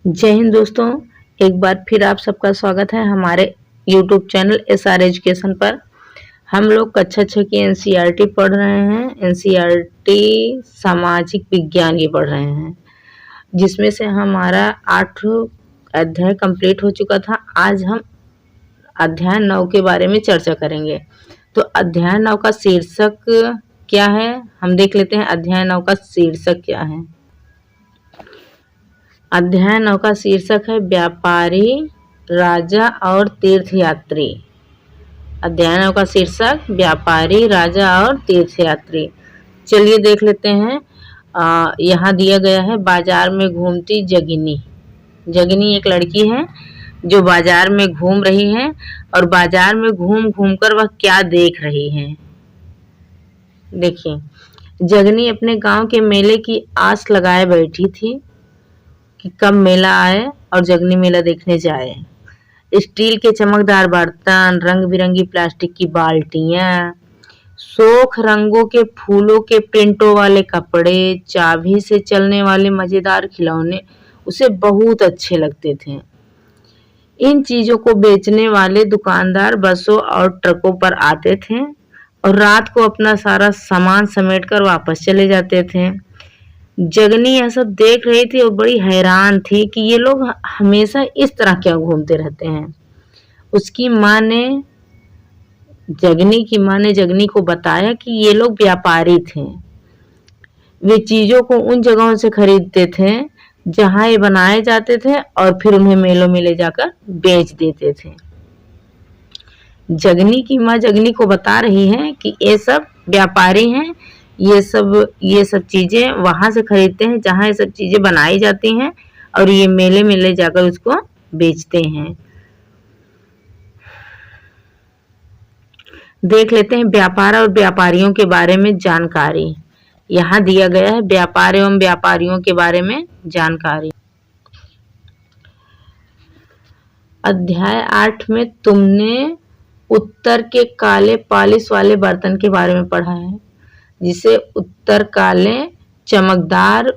जय हिंद दोस्तों। एक बार फिर आप सबका स्वागत है हमारे YouTube चैनल SR एजुकेशन पर। हम लोग कक्षा 6 की NCERT पढ़ रहे हैं। NCERT सामाजिक विज्ञान की पढ़ रहे हैं, जिसमें से हमारा 8 अध्याय कंप्लीट हो चुका था। आज हम अध्याय 9 के बारे में चर्चा करेंगे। तो अध्याय 9 का शीर्षक क्या है, हम देख लेते हैं। अध्याय 9 का शीर्षक क्या है। अध्याय 9 का शीर्षक है व्यापारी, राजा और तीर्थयात्री। अध्याय 9 का शीर्षक व्यापारी, राजा और तीर्थयात्री। चलिए देख लेते हैं। यहाँ दिया गया है बाजार में घूमती जगिनी। जगिनी एक लड़की है जो बाजार में घूम रही है, और बाजार में घूम घूम कर वह क्या देख रही है। देखिए, जगनी अपने गांव के मेले की आस लगाए बैठी थी कि कब मेला आए और जगनी मेला देखने जाए। स्टील के चमकदार बर्तन, रंग बिरंगी प्लास्टिक की बाल्टियां, सोख रंगों के फूलों के प्रिंटों वाले कपड़े, चाबी से चलने वाले मजेदार खिलौने उसे बहुत अच्छे लगते थे। इन चीजों को बेचने वाले दुकानदार बसों और ट्रकों पर आते थे और रात को अपना सारा सामान समेटकर वापस चले जाते थे। जगनी यह सब देख रही थी और बड़ी हैरान थी कि ये लोग हमेशा इस तरह क्यों घूमते रहते हैं। उसकी माँ ने जगनी को बताया कि ये लोग व्यापारी थे। वे चीजों को उन जगहों से खरीदते थे जहां ये बनाए जाते थे और फिर उन्हें मेलों में ले जाकर बेच देते थे। जगनी की माँ जगनी को बता रही है कि ये सब व्यापारी हैं। ये सब चीजें वहां से खरीदते हैं जहां ये सब चीजें बनाई जाती हैं, और ये मेले में ले जाकर उसको बेचते हैं। देख लेते हैं व्यापार और व्यापारियों के बारे में जानकारी। यहाँ दिया गया है व्यापार एवं व्यापारियों के बारे में जानकारी। अध्याय 8 में तुमने उत्तर के काले पॉलिश वाले बर्तन के बारे में पढ़ा है, जिसे उत्तर काले चमकदार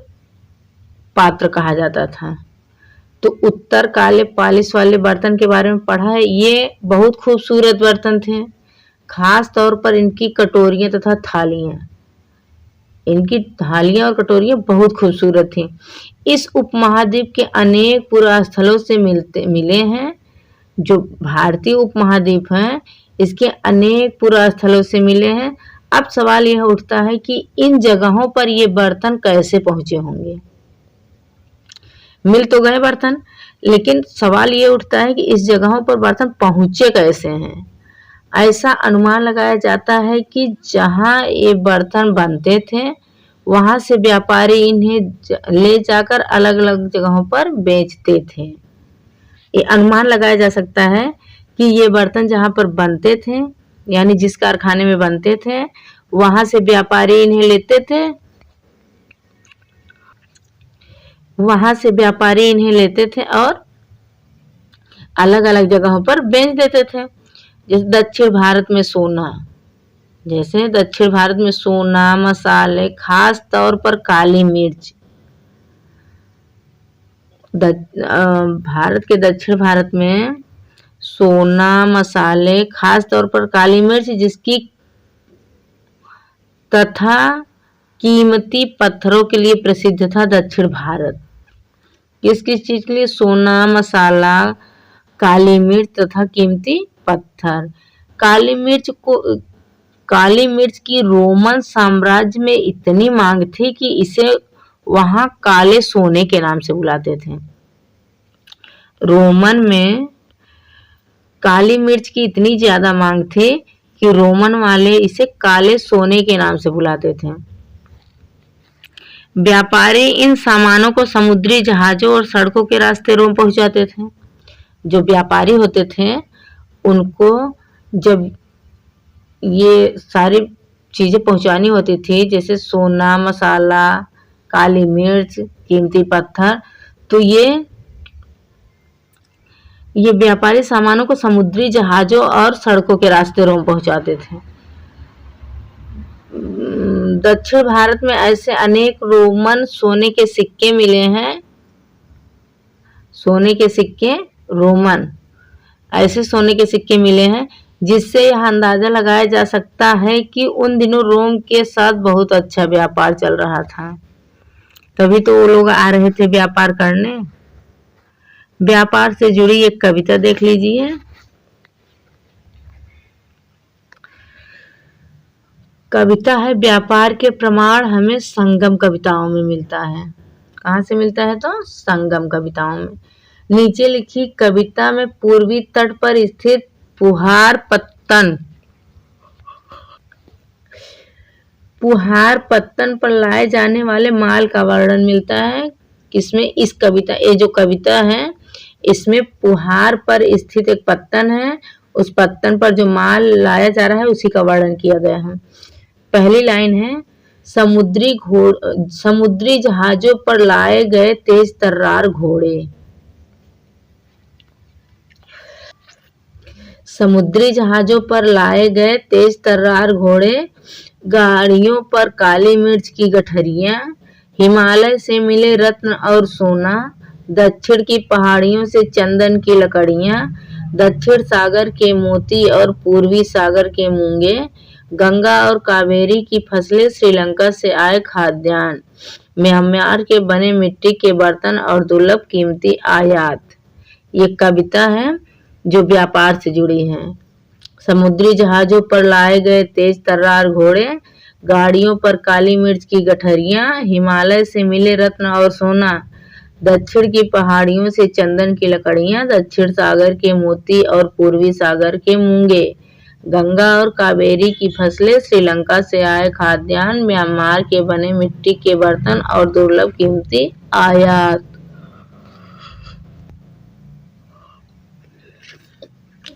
पात्र कहा जाता था। तो उत्तर काले पॉलिश वाले बर्तन के बारे में पढ़ा है। ये बहुत खूबसूरत बर्तन थे, खास तौर पर इनकी कटोरियां तथा थालियां। इनकी थालियां और कटोरियां बहुत खूबसूरत थी। इस उपमहाद्वीप के अनेक पुरास्थलों से मिले हैं। जो भारतीय उपमहाद्वीप है, इसके अनेक पुरास्थलों से मिले हैं। अब सवाल यह उठता है कि इन जगहों पर ये बर्तन कैसे पहुंचे होंगे। मिल तो गए बर्तन, लेकिन सवाल ये उठता है कि इस जगहों पर बर्तन पहुंचे कैसे हैं। ऐसा अनुमान लगाया जाता है कि जहां ये बर्तन बनते थे वहां से व्यापारी इन्हें ले जाकर अलग अलग जगहों पर बेचते थे। ये अनुमान लगाया जा सकता है कि ये बर्तन जहां पर बनते थे, यानी जिस कारखाने में बनते थे, वहां से व्यापारी इन्हें लेते थे। और अलग अलग जगहों पर बेच देते थे। जैसे दक्षिण भारत में सोना, मसाले, खास तौर पर काली मिर्च। भारत के दक्षिण भारत में सोना, मसाले, खास तौर पर काली मिर्च, जिसकी तथा कीमती पत्थरों के लिए प्रसिद्ध था दक्षिण भारत। किस किस चीज के लिए? सोना, मसाला, काली मिर्च तथा कीमती पत्थर। काली मिर्च की रोमन साम्राज्य में इतनी मांग थी कि इसे वहां काले सोने के नाम से बुलाते थे। रोमन में काली मिर्च की इतनी ज्यादा मांग थी कि रोमन वाले इसे काले सोने के नाम से बुलाते थे। व्यापारी इन सामानों को समुद्री जहाजों और सड़कों के रास्ते रोम पहुंचाते थे। जो व्यापारी होते थे उनको जब ये सारी चीजें पहुंचानी होती थी, जैसे सोना, मसाला, काली मिर्च, कीमती पत्थर, तो ये व्यापारी सामानों को समुद्री जहाजों और सड़कों के रास्ते रोम पहुंचाते थे। दक्षिण भारत में ऐसे अनेक रोमन सोने के सिक्के मिले हैं सोने के सिक्के रोमन। ऐसे सोने के सिक्के मिले हैं जिससे यह अंदाजा लगाया जा सकता है कि उन दिनों रोम के साथ बहुत अच्छा व्यापार चल रहा था, तभी तो वो लोग आ रहे थे व्यापार करने। व्यापार से जुड़ी एक कविता देख लीजिए। कविता है व्यापार के प्रमाण हमें संगम कविताओं में मिलता है। कहाँ से मिलता है? तो संगम कविताओं में। नीचे लिखी कविता में पूर्वी तट पर स्थित पुहार पत्तन पर लाए जाने वाले माल का वर्णन मिलता है। किसमें? इस कविता, ये जो कविता है इसमें पुहार पर स्थित एक पत्तन है, उस पत्तन पर जो माल लाया जा रहा है उसी का वर्णन किया गया है। पहली लाइन है समुद्री जहाजों पर लाए गए तेज तर्रार घोड़े। समुद्री जहाजों पर लाए गए तेज तर्रार घोड़े, गाड़ियों पर काली मिर्च की गठरियां, हिमालय से मिले रत्न और सोना, दक्षिण की पहाड़ियों से चंदन की लकड़ियां, दक्षिण सागर के मोती और पूर्वी सागर के मूंगे, गंगा और कावेरी की फसलें, श्रीलंका से आए खाद्यान्न, म्यांमार के बने मिट्टी के बर्तन और दुर्लभ कीमती आयात। ये कविता है जो व्यापार से जुड़ी है। समुद्री जहाजों पर लाए गए तेज तर्रार घोड़े, गाड़ियों पर काली मिर्च की गठरियां, हिमालय से मिले रत्न और सोना, दक्षिण की पहाड़ियों से चंदन की लकड़ियां, दक्षिण सागर के मोती और पूर्वी सागर के मूंगे, गंगा और कावेरी की फसलें, श्रीलंका से आए खाद्यान्न, म्यांमार के बने मिट्टी के बर्तन और दुर्लभ कीमती आयात।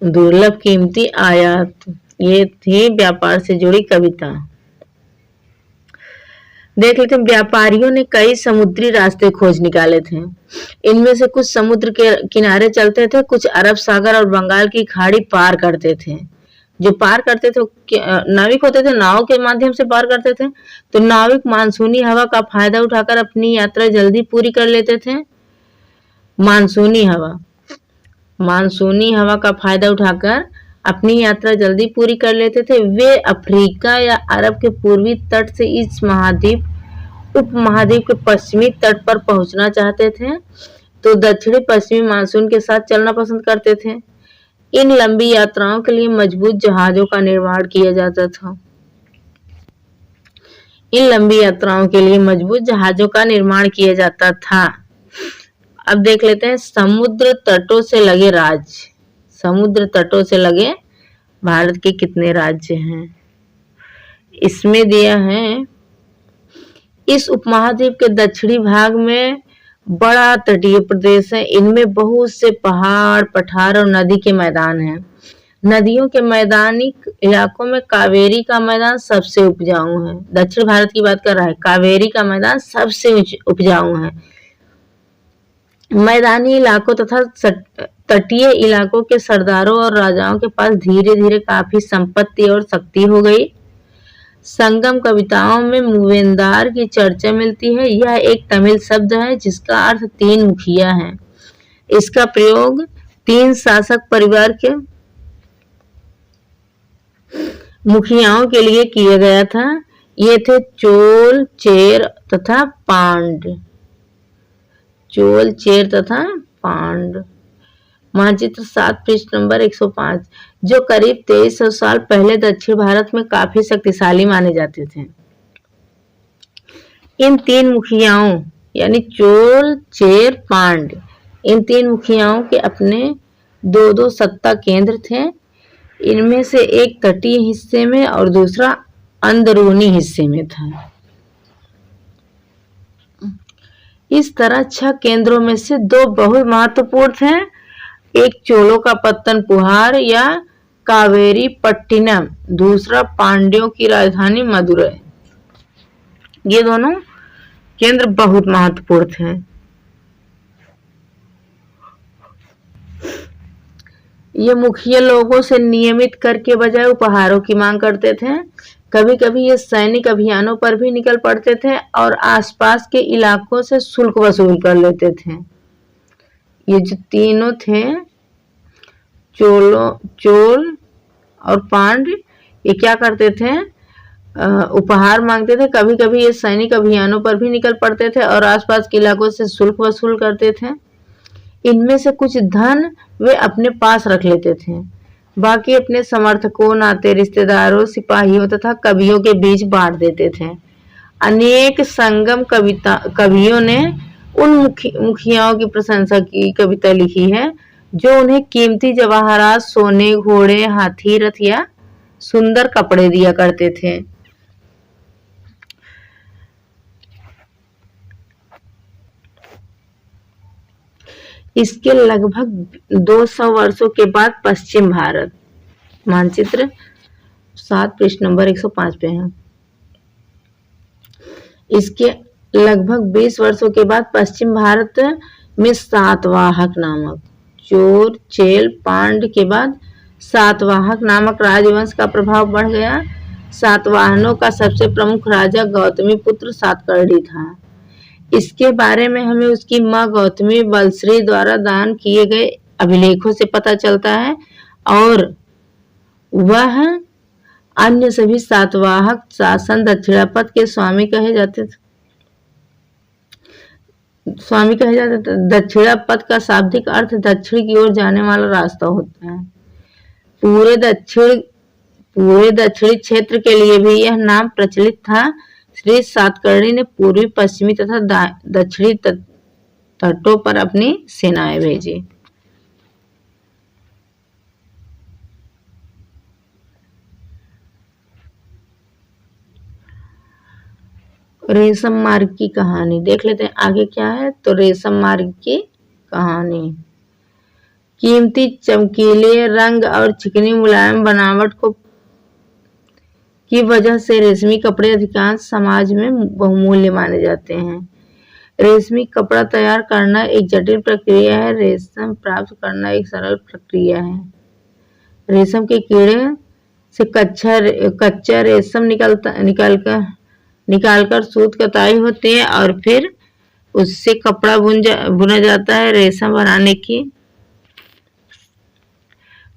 दुर्लभ कीमती आयात, ये थी व्यापार से जुड़ी कविता। देख लेते हैं। व्यापारियों ने कई समुद्री रास्ते खोज निकाले थे। इनमें से कुछ समुद्र के किनारे चलते थे, कुछ अरब सागर और बंगाल की खाड़ी पार करते थे। जो पार करते थे नाविक होते थे, नाव के माध्यम से पार करते थे। तो नाविक मानसूनी हवा का फायदा उठाकर अपनी यात्रा जल्दी पूरी कर लेते थे। मानसूनी हवा का फायदा उठाकर अपनी यात्रा जल्दी पूरी कर लेते थे। वे अफ्रीका या अरब के पूर्वी तट से इस उपमहाद्वीप के पश्चिमी तट पर पहुंचना चाहते थे, तो दक्षिणी पश्चिमी मानसून के साथ चलना पसंद करते थे। इन लंबी यात्राओं के लिए मजबूत जहाजों का निर्माण किया जाता था। अब देख लेते हैं समुद्र तटों से लगे राज्य। समुद्र तटों से लगे भारत के कितने राज्य हैं? इसमें दिया है इस उपमहाद्वीप के दक्षिणी भाग में बड़ा तटीय प्रदेश है। इनमें बहुत से पहाड़, पठार और नदी के मैदान हैं। नदियों के मैदानी इलाकों में कावेरी का मैदान सबसे उपजाऊ है। दक्षिण भारत की बात कर रहा है। कावेरी का मैदान सबसे उपजाऊ है। मैदानी इलाकों तथा तटीय इलाकों के सरदारों और राजाओं के पास धीरे धीरे काफी संपत्ति और शक्ति हो गई। संगम कविताओं में मूवेंदार की चर्चा मिलती है। यह एक तमिल शब्द है जिसका अर्थ 3 मुखिया है। इसका प्रयोग 3 शासक परिवार के मुखियाओं के लिए किया गया था। ये थे चोल, चेर तथा पांड। मानचित्र 7 पृष्ठ नंबर 105, जो करीब 2300 साल पहले दक्षिण भारत में काफी शक्तिशाली माने जाते थे। इन 3 मुखियाओं यानी चोल, चेर, पांड, इन 3 मुखियाओं के अपने 2 सत्ता केंद्र थे। इनमें से एक तटीय हिस्से में और दूसरा अंदरूनी हिस्से में था। इस तरह 6 केंद्रों में से 2 बहुत महत्वपूर्ण थे। एक चोलों का पत्तन पुहार या कावेरी पट्टिनम, दूसरा पांड्यों की राजधानी मदुरै। ये दोनों केंद्र बहुत महत्वपूर्ण थे। ये मुखिया लोगों से नियमित कर के बजाय उपहारों की मांग करते थे। कभी कभी ये सैनिक अभियानों पर भी निकल पड़ते थे और आसपास के इलाकों से शुल्क वसूल कर लेते थे। ये जो तीनों थे, चोल और पांड्य, ये क्या करते थे, उपहार मांगते थे। कभी कभी ये सैनिक अभियानों पर भी निकल पड़ते थे और आसपास के इलाकों से शुल्क वसूल करते थे। इनमें से कुछ धन वे अपने पास रख लेते थे, बाकी अपने समर्थकों, नाते रिश्तेदारों, सिपाहियों तथा कवियों के बीच बांट देते थे। अनेक संगम कवियों ने उन मुखियाओं की प्रशंसा की कविता लिखी है जो उन्हें कीमती जवाहरात, सोने, घोड़े, हाथी, रथ या सुंदर कपड़े दिया करते थे। इसके लगभग 200 वर्षों के बाद पश्चिम भारत, मानचित्र 7 पृष्ठ नंबर 105 पे है। इसके लगभग 20 वर्षों के बाद पश्चिम भारत में सातवाहक नामक, चोर, चेल, पांड्य के बाद सातवाहक नामक राजवंश का प्रभाव बढ़ गया। सातवाहनों का सबसे प्रमुख राजा गौतमी पुत्र सातकर्णी था। इसके बारे में हमें उसकी मां गौतमी बलश्री द्वारा दान किए गए अभिलेखों से पता चलता है, और वह अन्य सभी सातवाहक शासन दक्षिणापथ के स्वामी कहे जाते थे। दक्षिणापथ का शाब्दिक अर्थ दक्षिण की ओर जाने वाला रास्ता होता है। पूरे दक्षिणी क्षेत्र के लिए भी यह नाम प्रचलित था। श्री सातकर्णी ने पूर्वी, पश्चिमी तथा दक्षिणी तटों पर अपनी सेनाएं भेजी। रेशम मार्ग की कहानी देख लेते हैं, आगे क्या है। तो रेशम मार्ग की कहानी, कीमती चमकीले रंग और चिकनी मुलायम बनावट की वजह से रेशमी कपड़े अधिकांश समाज में बहुमूल्य माने जाते हैं। रेशमी कपड़ा तैयार करना एक जटिल प्रक्रिया है, रेशम प्राप्त करना एक सरल प्रक्रिया है। रेशम के कीड़े से कच्चा रेशम निकालकर सूत कताई होती है और फिर उससे कपड़ा बुना जाता है। रेशम बनाने की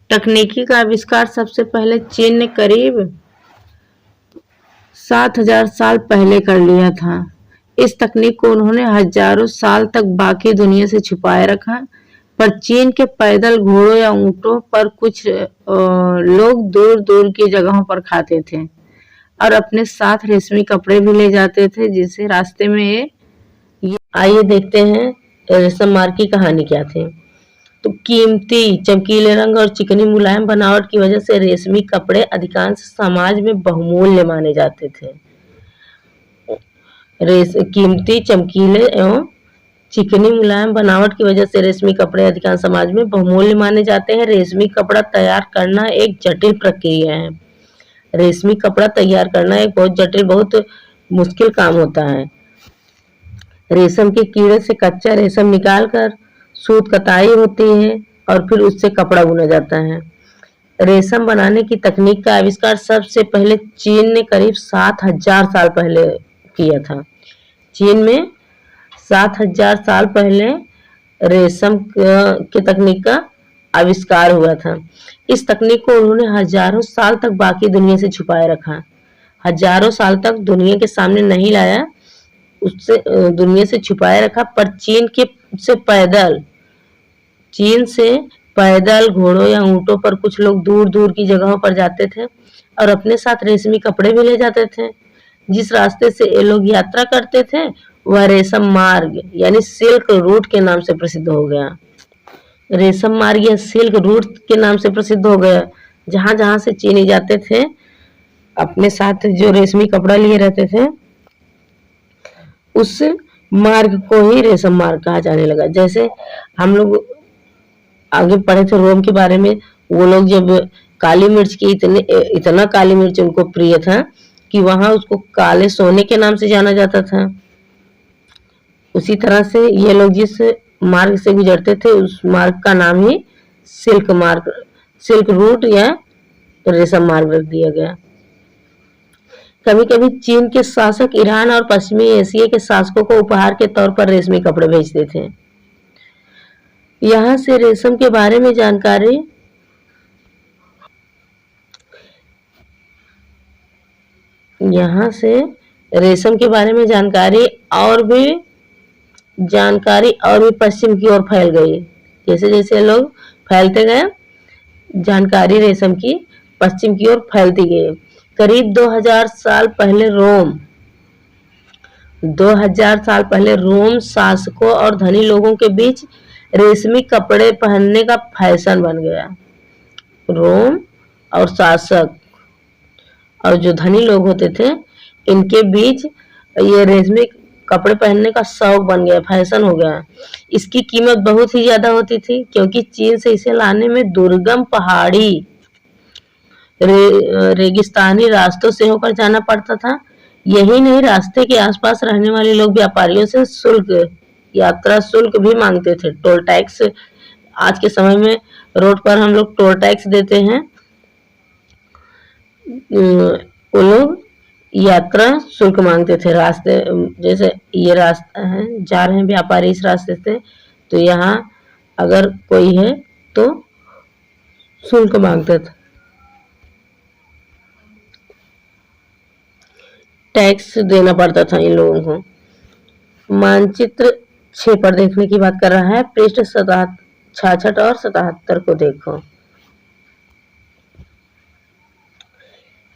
तकनीकी का आविष्कार सबसे पहले चीन ने करीब 7000 साल पहले कर लिया था। इस तकनीक को उन्होंने हजारों साल तक बाकी दुनिया से छुपाए रखा, पर चीन के पैदल घोड़ों या ऊंटों पर कुछ लोग दूर दूर की जगहों पर खाते थे और अपने साथ रेशमी कपड़े भी ले जाते थे, जिसे रास्ते में आइए देखते हैं रेशम मार्ग की कहानी क्या थी। तो कीमती चमकीले रंग और चिकनी मुलायम बनावट की वजह से रेशमी कपड़े अधिकांश समाज में बहुमूल्य माने जाते थे। कीमती चमकीले एवं चिकनी मुलायम बनावट की वजह से रेशमी कपड़े अधिकांश समाज में बहुमूल्य माने जाते हैं। रेशमी कपड़ा तैयार करना एक जटिल प्रक्रिया है। रेशमी कपड़ा तैयार करना एक बहुत जटिल, बहुत मुश्किल काम होता है। रेशम के कीड़े से कच्चा रेशम निकालकर सूत कताई होती है और फिर उससे कपड़ा बुना जाता है। रेशम बनाने की तकनीक का आविष्कार सबसे पहले चीन ने करीब 7000 साल पहले किया था। चीन में 7000 साल पहले रेशम की तकनीक का आविष्कार हुआ था। इस तकनीक को उन्होंने हजारों साल तक बाकी दुनिया से छुपाए रखा, हजारों साल तक दुनिया के सामने नहीं लाया, उससे दुनिया से छुपाए रखा। पर चीन से पैदल घोड़ों या ऊंटों पर कुछ लोग दूर दूर की जगहों पर जाते थे और अपने साथ रेशमी कपड़े भी ले जाते थे। जिस रास्ते से ये लोग यात्रा करते थे वह रेशम मार्ग यानी सिल्क रूट के नाम से प्रसिद्ध हो गया। रेशम मार्ग या सिल्क रूट के नाम से प्रसिद्ध हो गया। जहां जहां से चीनी जाते थे अपने साथ जो रेशमी कपड़ा लिए रहते थे, उस मार्ग को ही रेशम मार्ग कहा जाने लगा। जैसे हम लोग आगे पढ़े थे रोम के बारे में, वो लोग जब काली मिर्च की इतना काली मिर्च उनको प्रिय था कि वहां उसको काले सोने के नाम से जाना जाता था। उसी तरह से ये लोग जिस मार्ग से गुजरते थे उस मार्ग का नाम ही सिल्क रूट या रेशम मार्ग रख दिया गया। कभी कभी चीन के शासक ईरान और पश्चिमी एशिया के शासकों को उपहार के तौर पर रेशमी कपड़े भेजते थे। यहाँ से रेशम के बारे में जानकारी और भी पश्चिम की ओर फैल गई। जैसे जैसे लोग फैलते गए, जानकारी रेशम की पश्चिम की ओर फैलती गई। करीब 2000 साल पहले रोम शासकों और धनी लोगों के बीच रेशमी कपड़े पहनने का फैशन बन गया। रोम और शासक और जो धनी लोग होते थे, इनके बीच ये रेशमी कपड़े पहनने का शौक बन गया, फैशन हो गया। इसकी कीमत बहुत ही ज्यादा होती थी, क्योंकि चीन से इसे लाने में दुर्गम पहाड़ी रेगिस्तानी रास्तों से होकर जाना पड़ता था। यही नहीं, रास्ते के आसपास रहने वाले लोग व्यापारियों से यात्रा शुल्क भी मांगते थे। टोल टैक्स, आज के समय में रोड पर हम लोग टोल टैक्स देते हैं, वो लोग यात्रा शुल्क मांगते थे। रास्ते, जैसे ये रास्ता है, जा रहे हैं व्यापारी इस रास्ते से, तो यहाँ अगर कोई है तो शुल्क मांगते थे, टैक्स देना पड़ता था इन लोगों को। मानचित्र 6 पर देखने की बात कर रहा है। पृष्ठ 66 और 77 को देखो।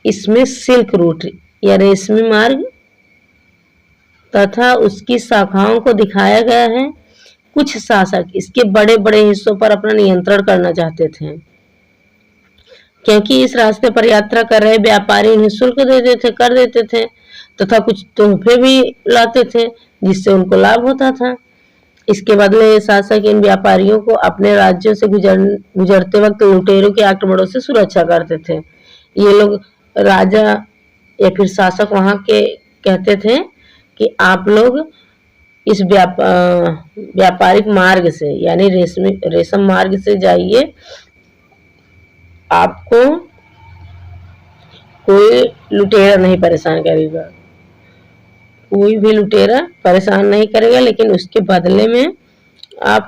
इसमें सिल्क रूट या रेशमी मार्ग तथा उसकी शाखाओं को दिखाया गया है। कुछ शासक इसके बड़े बड़े हिस्सों पर अपना नियंत्रण करना चाहते थे, क्योंकि इस रास्ते पर यात्रा कर रहे व्यापारी उन्हें शुल्क कर देते थे तथा कुछ तोहफे भी लाते थे, जिससे उनको लाभ होता था। इसके बदले ये शासक इन व्यापारियों को अपने राज्यों से गुजरते वक्त लुटेरों के आक्रमणों से सुरक्षा करते थे। ये लोग, राजा या फिर शासक वहां के, कहते थे कि आप लोग इस व्यापारिक मार्ग से, यानी रेशम मार्ग से जाइए, आपको कोई लुटेरा नहीं परेशान करेगा, कोई भी लुटेरा परेशान नहीं करेगा, लेकिन उसके बदले में आप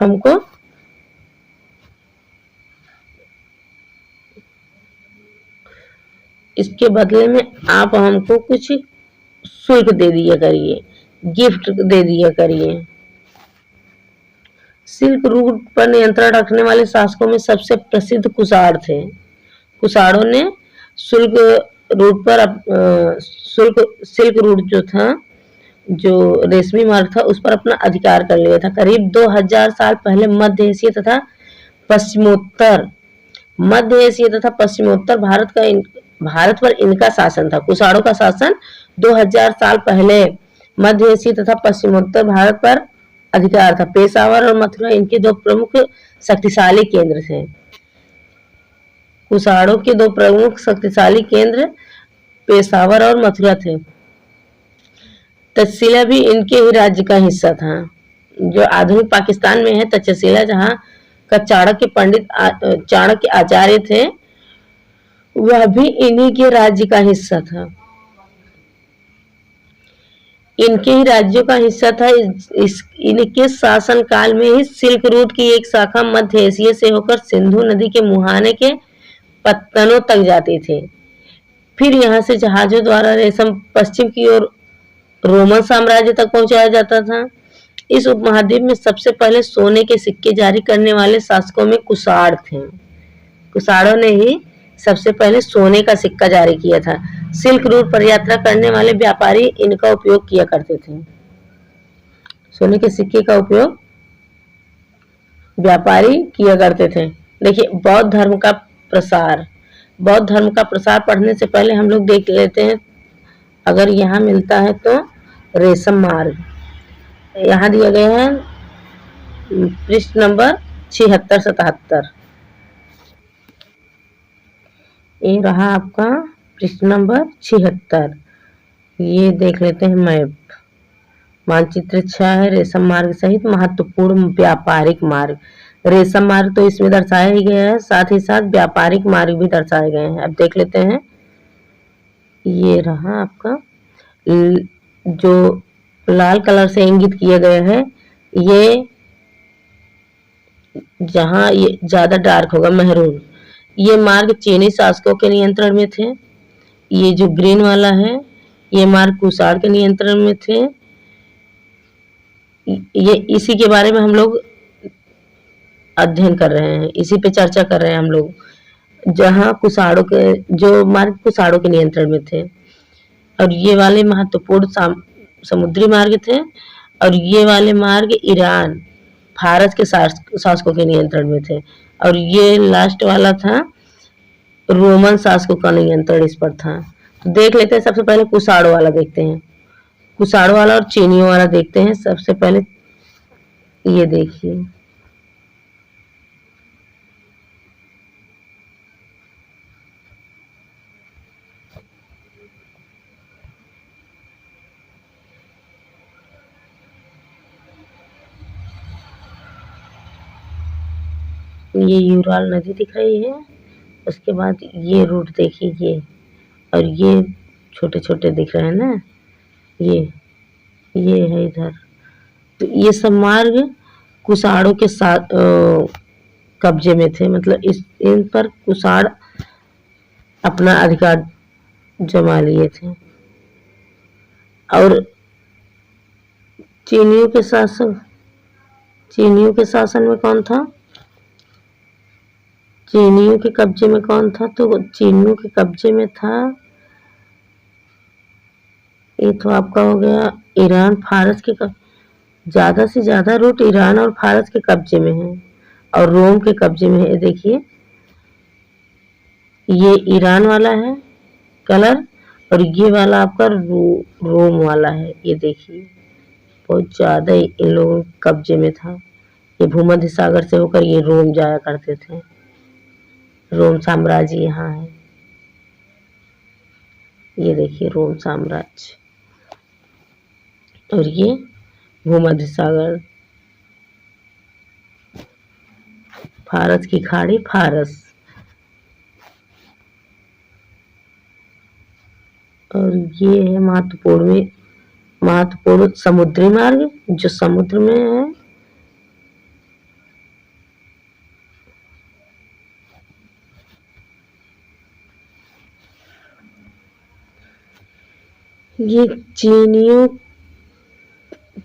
हमको कुछ शुल्क दे दिया करिए, गिफ्ट दे दिया करिए। सिल्क रूट पर नियंत्रण रखने वाले शासकों में सबसे प्रसिद्ध कुषाण थे। कुषाणों ने सिल्क रूट जो था, जो रेशमी मार्ग था, उस पर अपना अधिकार कर लिया था। करीब 2000 साल पहले मध्य एशिया तथा पश्चिमोत्तर भारत पर इनका शासन था। कुषाणों का शासन 2000 साल पहले मध्य एशिया तथा पश्चिमोत्तर भारत पर अधिकार था। पेशावर और मथुरा इनके दो प्रमुख शक्तिशाली केंद्र थे। कुषाणों के दो प्रमुख शक्तिशाली केंद्र पेशावर और मथुरा थे। तक्षशिला भी इनके ही राज्य का हिस्सा था। जो आधुनिक पाकिस्तान में है तक्षशिला, जहाँ का चाणक्य आचार्य थे, वह भी इन्हीं के राज्य का हिस्सा था। इनके ही राज्यों का हिस्सा था। इनके शासन काल में ही सिल्क रूट की एक शाखा मध्य एशिया से होकर सिंधु नदी के मुहाने के पत्तनों तक जाती थी। फिर यहाँ से जहाजों द्वारा रेशम पश्चिम की ओर रोमन साम्राज्य तक पहुंचाया जाता था। इस उपमहाद्वीप में सबसे पहले सोने के सिक्के जारी करने वाले शासकों में कुषाण थे। कुषाणों ने ही सबसे पहले सोने का सिक्का जारी किया था। सिल्क रूट पर यात्रा करने वाले व्यापारी इनका उपयोग किया करते थे। सोने के सिक्के का उपयोग व्यापारी किया करते थे। देखिए, बौद्ध धर्म का प्रसार पढ़ने से पहले हम लोग देख लेते हैं, अगर यहाँ मिलता है तो रेशम मार्ग यहाँ दिया गया है, पृष्ठ नंबर 76-77। ये रहा आपका पृष्ठ नंबर 76। ये देख लेते हैं मैप। मानचित्र 6 है, रेशम मार्ग सहित महत्वपूर्ण व्यापारिक मार्ग। रेशम मार्ग तो इसमें दर्शाया ही गया है, साथ ही साथ व्यापारिक मार्ग भी दर्शाए गए हैं। अब देख लेते हैं। ये रहा आपका, जो लाल कलर से इंगित किया गया है, जहाँ ये ज़्यादा डार्क होगा मेहरून, ये मार्ग चीनी शासकों के नियंत्रण में थे। ये जो ग्रीन वाला है ये मार्ग कुषाण के नियंत्रण में थे। ये इसी के बारे में हम लोग अध्ययन कर रहे हैं, इसी पे चर्चा कर रहे हैं हम लोग। जहाँ कुषाणों के जो मार्ग कुषाणों के नियंत्रण में थे और ये वाले महत्वपूर्ण समुद्री मार्ग थे, और ये वाले मार्ग ईरान फारस के शासकों के नियंत्रण में थे, और ये लास्ट वाला था रोमन शासकों का नियंत्रण इस पर था। तो देख लेते हैं, सबसे पहले कुषाण वाला देखते हैं, कुषाण वाला और चीनियों वाला देखते हैं। सबसे पहले ये देखिए, ये यूराल नदी दिख रही है, उसके बाद ये रूट देखिए, ये और ये छोटे छोटे दिख रहे हैं ना, ये है इधर। तो ये सब मार्ग कुषाणों के साथ कब्जे में थे, मतलब इन पर कुषाण अपना अधिकार जमा लिए थे। और चीनियों के शासन में कौन था? चीनियों के कब्जे में कौन था? तो चीनियों के कब्जे में था, ये तो आपका हो गया ईरान फारस के ज्यादा से ज्यादा रूट ईरान और फारस के कब्जे में है, और रोम के कब्जे में है। देखिए ये ईरान वाला है कलर, और ये वाला आपका रोम वाला है। ये देखिए बहुत ज्यादा इन लोगों के कब्जे में था। ये भूमध्य सागर से होकर ये रोम जाया करते थे, रोम साम्राज्य यहाँ है। ये देखिए रोम साम्राज्य, और ये भूमध्य सागर, फारस की खाड़ी फारस, और ये है महत्वपूर्ण समुद्री मार्ग जो समुद्र में है। ये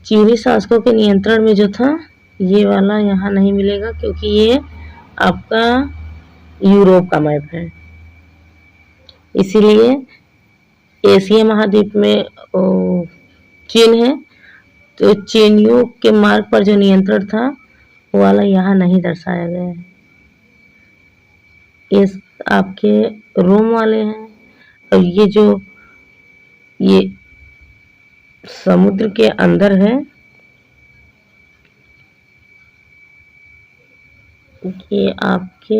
चीनी शासकों के नियंत्रण में जो था, ये वाला यहाँ नहीं मिलेगा क्योंकि ये आपका यूरोप का मैप है, इसीलिए एशिया महाद्वीप में चीन है। तो चीनियों के मार्ग पर जो नियंत्रण था वो वाला यहाँ नहीं दर्शाया गया है। ये आपके रोम वाले हैं, और ये समुद्र के अंदर है, ये आपके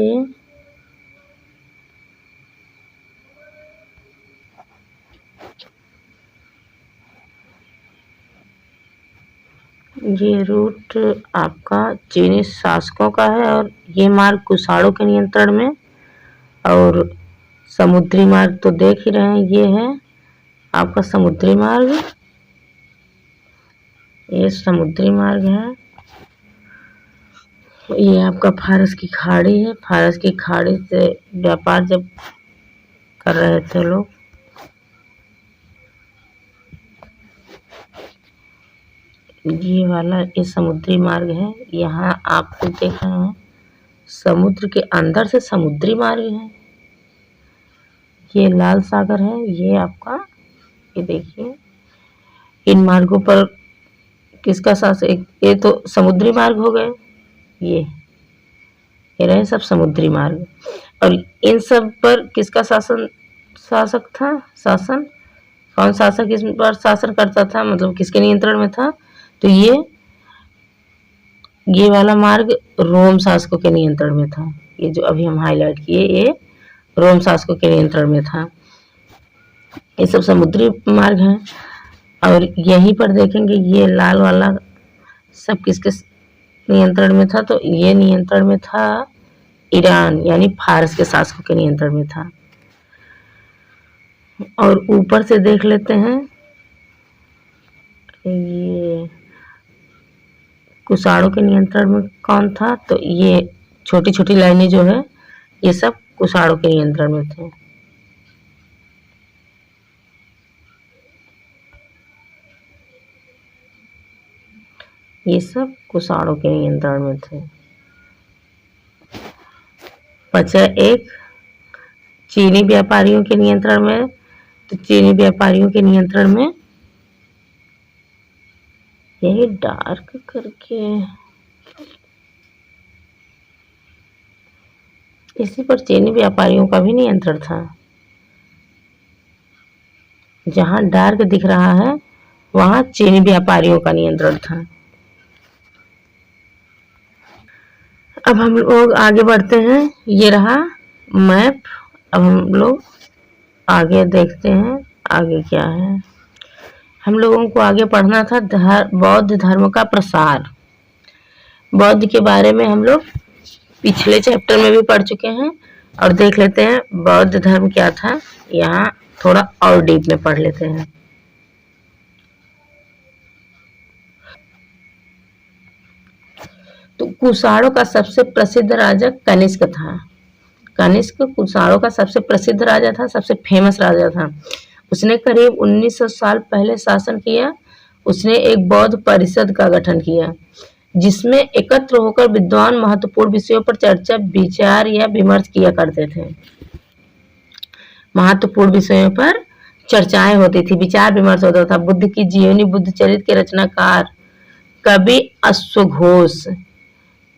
ये रूट आपका चीनी शासकों का है, और ये मार्ग कुषाणों के नियंत्रण में। और समुद्री मार्ग तो देख ही रहे हैं, ये है आपका समुद्री मार्ग, ये समुद्री मार्ग है। ये आपका फारस की खाड़ी है, फारस की खाड़ी से व्यापार जब कर रहे थे लोग, ये वाला ये समुद्री मार्ग है। यहाँ आप देख रहे हैं समुद्र के अंदर से समुद्री मार्ग है। ये लाल सागर है, ये आपका, ये देखिए इन मार्गों पर किसका शासन, ये तो समुद्री मार्ग हो गए, ये रहे सब समुद्री मार्ग। और इन सब पर किसका शासक था? कौन शासक इस पर शासन करता था, मतलब किसके नियंत्रण में था? तो ये वाला मार्ग रोम शासकों के नियंत्रण में था। ये जो अभी हम हाईलाइट किए ये रोम शासकों के नियंत्रण में था। ये सब समुद्री मार्ग हैं। और यहीं पर देखेंगे ये लाल वाला सब किसके नियंत्रण में था? तो ये नियंत्रण में था ईरान यानी फारस के शासकों के नियंत्रण में था। और ऊपर से देख लेते हैं, ये कुषाणों के नियंत्रण में कौन था? तो ये छोटी छोटी लाइनें जो है ये सब कुषाणों के नियंत्रण में थे। ये सब कुषाणों के नियंत्रण में थे। बचा एक चीनी व्यापारियों के नियंत्रण में। तो चीनी व्यापारियों के नियंत्रण में यही डार्क करके इसी पर चीनी व्यापारियों का भी नियंत्रण था। जहां डार्क दिख रहा है वहां चीनी व्यापारियों का नियंत्रण था। अब हम लोग आगे बढ़ते हैं। ये रहा मैप। अब हम लोग आगे देखते हैं आगे क्या है। हम लोगों को आगे पढ़ना था बौद्ध धर्म का प्रसार। बौद्ध के बारे में हम लोग पिछले चैप्टर में भी पढ़ चुके हैं और देख लेते हैं बौद्ध धर्म क्या था। यहाँ थोड़ा और डीप में पढ़ लेते हैं। तो कुषाणों का सबसे प्रसिद्ध राजा कनिष्क था। कनिष्क कुषाणों का सबसे प्रसिद्ध राजा था, सबसे फेमस राजा था। उसने करीब 1900 साल पहले शासन किया। उसने एक बौद्ध परिषद का गठन किया जिसमें एकत्र होकर विद्वान महत्वपूर्ण विषयों पर चर्चा विचार या विमर्श किया करते थे। महत्वपूर्ण विषयों पर चर्चाएं होती थी, विचार विमर्श होता था। बुद्ध की जीवनी, बुद्ध चरित्र के रचनाकार कवि अश्वघोष,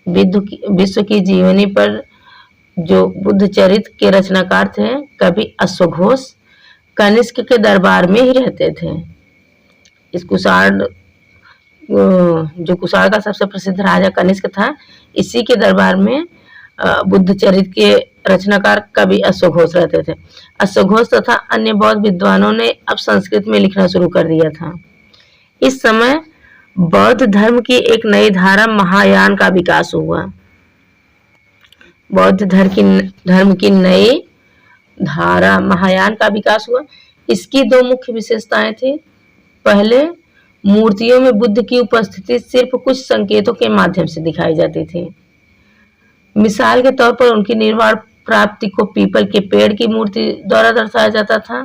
विश्व की जीवनी पर जो बुद्ध चरित्र के रचनाकार थे कवि अश्वघोष कनिष्क के दरबार में ही रहते थे। इस जो कुषाण का सबसे प्रसिद्ध राजा कनिष्क था, इसी के दरबार में बुद्ध चरित्र के रचनाकार कवि अश्वघोष रहते थे। अश्वघोष तथा अन्य बौद्ध विद्वानों ने अब संस्कृत में लिखना शुरू कर दिया था। इस समय बौद्ध धर्म की एक नई धारा महायान का विकास हुआ। बौद्ध धर्म की नई धारा महायान का विकास हुआ। इसकी दो मुख्य विशेषताएं थी। पहले, मूर्तियों में बुद्ध की उपस्थिति सिर्फ कुछ संकेतों के माध्यम से दिखाई जाती थी। मिसाल के तौर पर उनकी निर्वाण प्राप्ति को पीपल के पेड़ की मूर्ति द्वारा दर्शाया जाता था।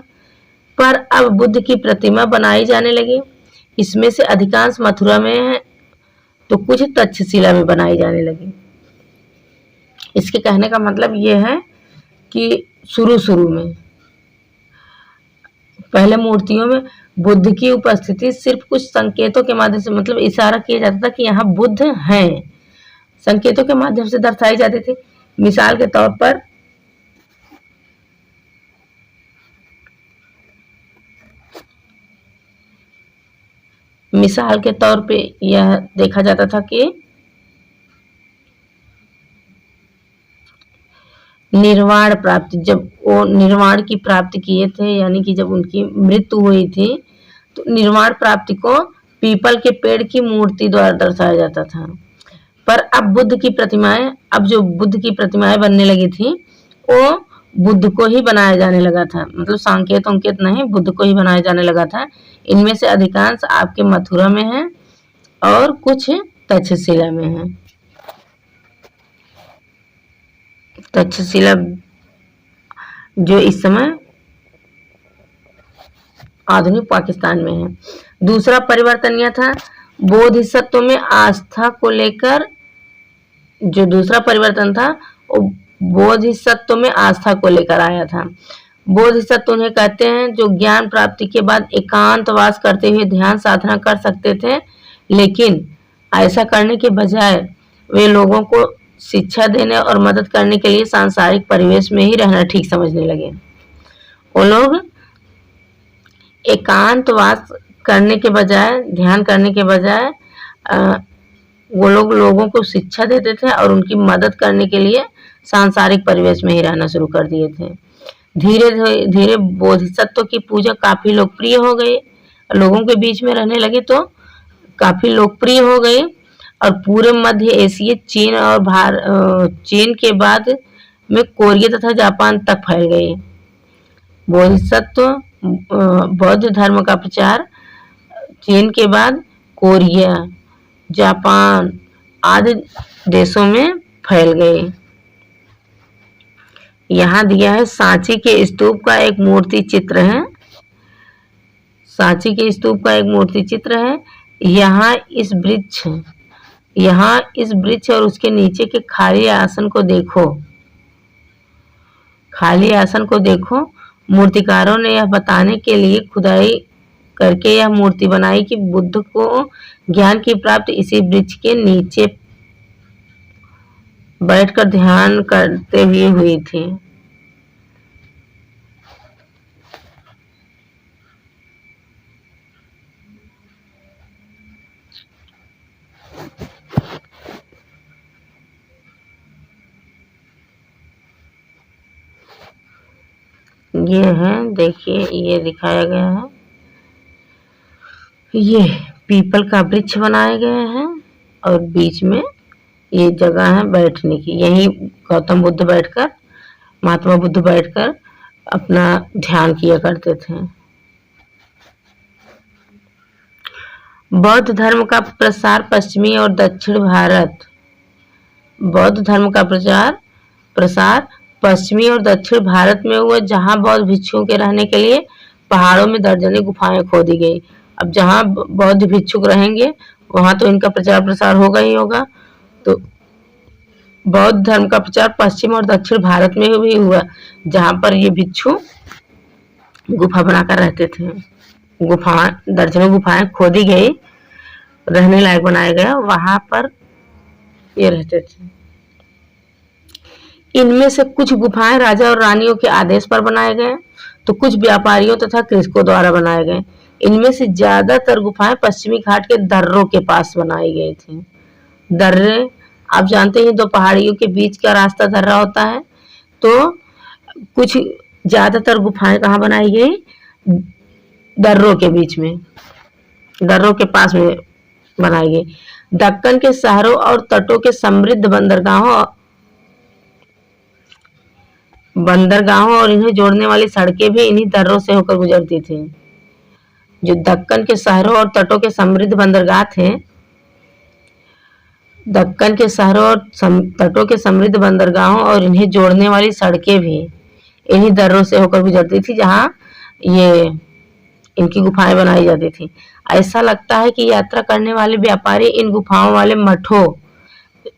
पर अब बुद्ध की प्रतिमा बनाई जाने लगी। इसमें से अधिकांश मथुरा में है तो कुछ तक्षशिला में बनाई जाने लगी। इसके कहने का मतलब यह है कि शुरू में पहले मूर्तियों में बुद्ध की उपस्थिति सिर्फ कुछ संकेतों के माध्यम से, मतलब इशारा किया जाता था कि यहाँ बुद्ध हैं, संकेतों के माध्यम से दर्शाई जाती थी। मिसाल के तौर पे यह देखा जाता था कि निर्वाण प्राप्ति, जब वो निर्वाण की प्राप्ति किए थे, यानी कि जब उनकी मृत्यु हुई थी, तो निर्वाण प्राप्ति को पीपल के पेड़ की मूर्ति द्वारा दर्शाया जाता था। पर अब जो बुद्ध की प्रतिमाएं बनने लगी थी वो बुद्ध को ही बनाया जाने लगा था। मतलब संकेत नहीं, बुद्ध को ही बनाया जाने लगा था। इनमें से अधिकांश आपके मथुरा में है और कुछ तक्षशिला में है। तक्षशिला जो इस समय आधुनिक पाकिस्तान में है। दूसरा परिवर्तन यह था, बोधिसत्व में आस्था को लेकर जो दूसरा परिवर्तन था वो बोधिसत्व में आस्था को लेकर आया था। बोधिसत्व उन्हें कहते हैं जो ज्ञान प्राप्ति के बाद एकांतवास करते हुए ध्यान साधना कर सकते थे, लेकिन ऐसा करने के बजाय वे लोगों को शिक्षा देने और मदद करने के लिए सांसारिक परिवेश में ही रहना ठीक समझने लगे। वो लोग एकांतवास करने के बजाय, ध्यान करने के बजाय वो लोग लोगों को शिक्षा देते थे और उनकी मदद करने के लिए सांसारिक परिवेश में ही रहना शुरू कर दिए थे। धीरे धीरे बोधिसत्व की पूजा काफी लोकप्रिय हो गई, लोगों के बीच में रहने लगे तो काफी लोकप्रिय हो गई और पूरे मध्य एशिया, चीन के बाद में कोरिया तथा जापान तक फैल गई। बोधिसत्व बौद्ध धर्म का प्रचार चीन के बाद कोरिया जापान आदि देशों में फैल गए। यहाँ दिया है सांची के स्तूप का एक मूर्ति चित्र है। सांची के स्तूप का एक मूर्ति चित्र है। यहाँ इस वृक्ष और उसके नीचे के खाली आसन को देखो। खाली आसन को देखो। मूर्तिकारों ने यह बताने के लिए खुदाई करके यह मूर्ति बनाई कि बुद्ध को ज्ञान की प्राप्ति इसी वृक्ष के नीचे बैठकर ध्यान करते हुए हुई थी। ये है, देखिए ये दिखाया गया है। ये पीपल का वृक्ष बनाए गए हैं और बीच में ये जगह है बैठने की। यही गौतम बुद्ध बैठकर, महात्मा बुद्ध बैठकर अपना ध्यान किया करते थे। बौद्ध धर्म का प्रसार पश्चिमी और दक्षिण भारत। बौद्ध धर्म का प्रसार पश्चिमी और दक्षिण भारत में हुआ, जहां बौद्ध भिक्षुओं के रहने के लिए पहाड़ों में दर्जनें गुफाएं खोदी गई। अब जहां बौद्ध भिक्षुक रहेंगे वहां तो इनका प्रचार प्रसार होगा ही होगा। तो बौद्ध धर्म का प्रचार पश्चिम और दक्षिण भारत में भी हुआ, जहां पर ये भिक्षु गुफा बनाकर रहते थे। दर्जनों गुफाएं खोदी गई, रहने लायक बनाया गया, वहां पर ये रहते थे। इनमें से कुछ गुफाएं राजा और रानियों के आदेश पर बनाए गए, तो कुछ व्यापारियों तथा कृषकों द्वारा बनाए गए। इनमें से ज्यादातर गुफाएं पश्चिमी घाट के दर्रों के पास बनाई गई थी। दर्रे आप जानते हैं, दो पहाड़ियों के बीच का रास्ता दर्रा होता है। तो कुछ ज्यादातर गुफाएं कहाँ बनाई गई? दर्रों के बीच में, दर्रों के पास में बनाई गई। दक्कन के शहरों और तटों के समृद्ध बंदरगाहों और इन्हें जोड़ने वाली सड़कें भी इन्हीं दर्रों से होकर गुजरती थी। जो दक्कन के शहरों और तटों के समृद्ध बंदरगाह थे, दक्कन के शहरों और तटों के समृद्ध बंदरगाहों और इन्हें जोड़ने वाली सड़कें भी इन्हीं दर्रों से होकर गुजरती थी, जहां ये इनकी गुफाएं बनाई जाती थी। ऐसा लगता है कि यात्रा करने वाले व्यापारी इन गुफाओं वाले मठों,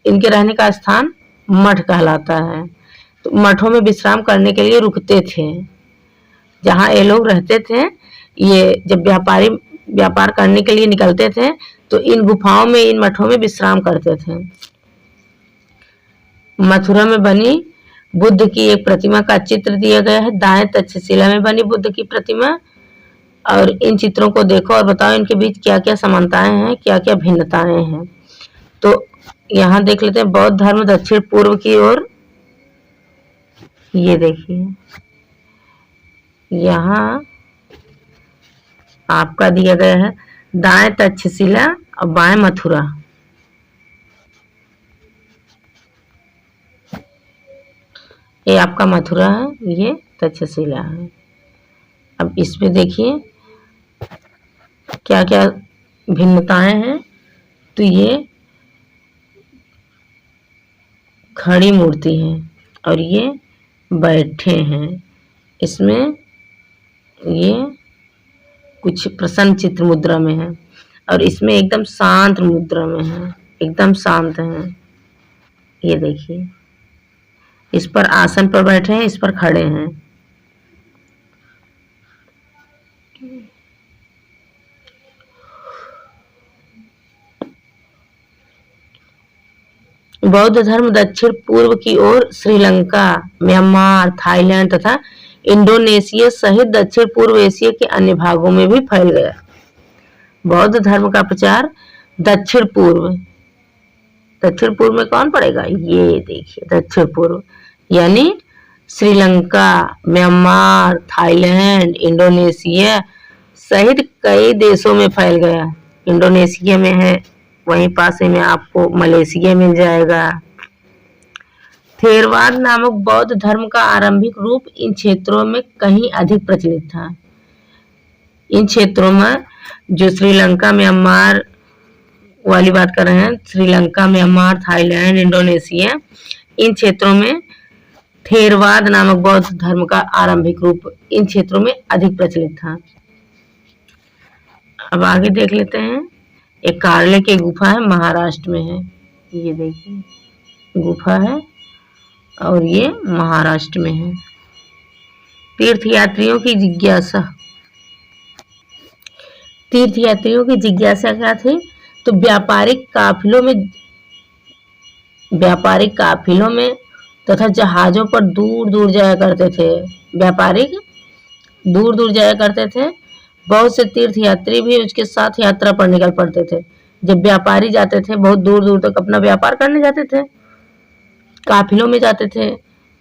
इनके रहने का स्थान मठ कहलाता है, तो मठों में विश्राम करने के लिए रुकते थे। जहां ये लोग रहते थे, ये जब व्यापार करने के लिए निकलते थे तो इन गुफाओं में, इन मठों में विश्राम करते थे। मथुरा में बनी बुद्ध की एक प्रतिमा का चित्र दिया गया है। दाएं तक्षशिला में बनी बुद्ध की प्रतिमा, और इन चित्रों को देखो और बताओ इनके बीच क्या क्या समानताएं हैं, क्या क्या भिन्नताएं हैं। तो यहाँ देख लेते हैं बौद्ध धर्म दक्षिण पूर्व की ओर। ये देखिए यहाँ आपका दिया गया है दाएं तक्षशिला और बाएं मथुरा। ये आपका मथुरा है, ये तक्षशिला है। अब इसमें देखिए क्या क्या भिन्नताएं हैं। तो ये खड़ी मूर्ति है और ये बैठे हैं। इसमें ये कुछ प्रसन्न चित्र मुद्रा में है और इसमें एकदम शांत मुद्रा में है, एकदम शांत है। ये देखिए, इस पर आसन पर बैठे हैं, इस पर खड़े हैं। बौद्ध धर्म दक्षिण पूर्व की ओर श्रीलंका, म्यांमार, थाईलैंड तथा इंडोनेशिया सहित दक्षिण पूर्व एशिया के अन्य भागों में भी फैल गया। बौद्ध धर्म का प्रचार दक्षिण पूर्व में कौन पड़ेगा? ये देखिए दक्षिण पूर्व, यानी श्रीलंका, म्यांमार, थाईलैंड, इंडोनेशिया सहित कई देशों में फैल गया। इंडोनेशिया में है, वहीं पास में आपको मलेशिया मिल जाएगा। थेरवाद नामक बौद्ध धर्म का आरंभिक रूप इन क्षेत्रों में कहीं अधिक प्रचलित था। इन क्षेत्रों में जो श्रीलंका, म्यांमार, वाली बात कर रहे हैं। श्रीलंका, म्यांमार, थाईलैंड, इंडोनेशिया, इन क्षेत्रों में थेरवाद नामक बौद्ध धर्म का आरंभिक रूप इन क्षेत्रों में अधिक प्रचलित था। अब आगे देख लेते हैं। एक कार्ले की गुफा है, महाराष्ट्र में है। ये देखिए गुफा है और ये महाराष्ट्र में है। तीर्थयात्रियों की जिज्ञासा। तीर्थयात्रियों की जिज्ञासा क्या थी? तो व्यापारिक काफिलों में तथा जहाजों पर दूर दूर जाया करते थे। व्यापारिक दूर दूर जाया करते थे। बहुत से तीर्थयात्री भी उसके साथ यात्रा पर निकल पड़ते थे। जब व्यापारी जाते थे, बहुत दूर दूर तक अपना व्यापार करने जाते थे, काफिलों में जाते थे,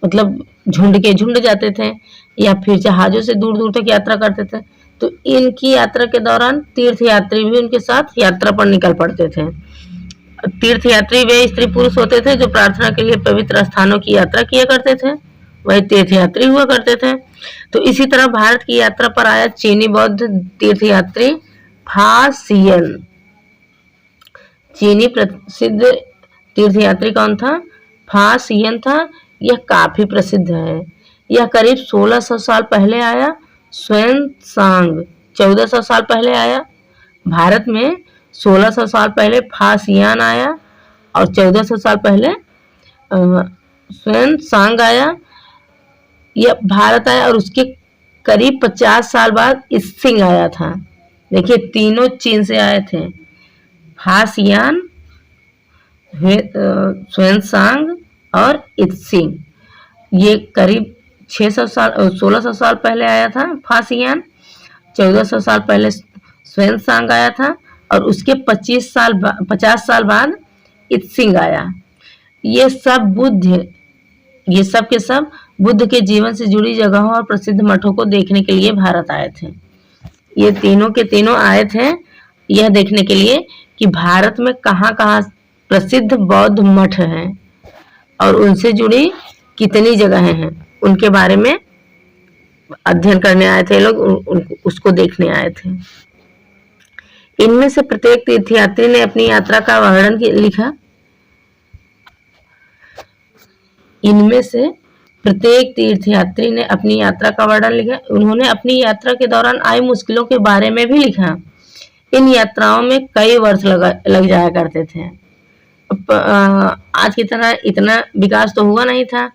मतलब झुंड के झुंड जाते थे, या फिर जहाजों से दूर दूर तक यात्रा करते थे। तो इनकी यात्रा के दौरान तीर्थयात्री भी उनके साथ यात्रा पर निकल पड़ते थे। तीर्थयात्री वे स्त्री पुरुष होते थे जो प्रार्थना के लिए पवित्र स्थानों की यात्रा किया करते थे, वही तीर्थयात्री हुआ करते थे। तो इसी तरह भारत की यात्रा पर आया चीनी बौद्ध तीर्थयात्री फासियन। चीनी प्रसिद्ध तीर्थयात्री कौन था? फासियन था। यह काफी प्रसिद्ध है। यह करीब 1600 साल पहले आया। ह्वेनसांग 1400 साल पहले आया। भारत में 1600 साल पहले फासियान आया और 1400 साल पहले ह्वेनसांग आया। यह भारत आया और उसके करीब 50 साल बाद त्सिंग आया था। देखिए तीनों चीन से आए थे, फासियान, ह्वेनसांग और त्सिंग। ये करीब 1600 साल पहले आया था फासियान, 1400 साल पहले ह्वेनसांग आया था और उसके 50 साल बाद त्सिंग आया। ये सब के सब बुद्ध के जीवन से जुड़ी जगहों और प्रसिद्ध मठों को देखने के लिए भारत आए थे। ये तीनों के तीनों आए थे यह देखने के लिए कि भारत में कहाँ-कहाँ प्रसिद्ध बौद्ध मठ हैं और उनसे जुड़ी कितनी जगहें हैं, उनके बारे में अध्ययन करने आए थे लोग, उसको देखने आए थे। इनमें से प्रत्येक तीर्थयात्री ने अपनी यात्रा का वर्णन लिखा। इनमें से प्रत्येक तीर्थयात्री ने अपनी यात्रा का वर्णन लिखा। उन्होंने अपनी यात्रा के दौरान आई मुश्किलों के बारे में भी लिखा। इन यात्राओं में कई वर्ष लग जाया करते थे। आज की तरह इतना विकास तो हुआ नहीं था।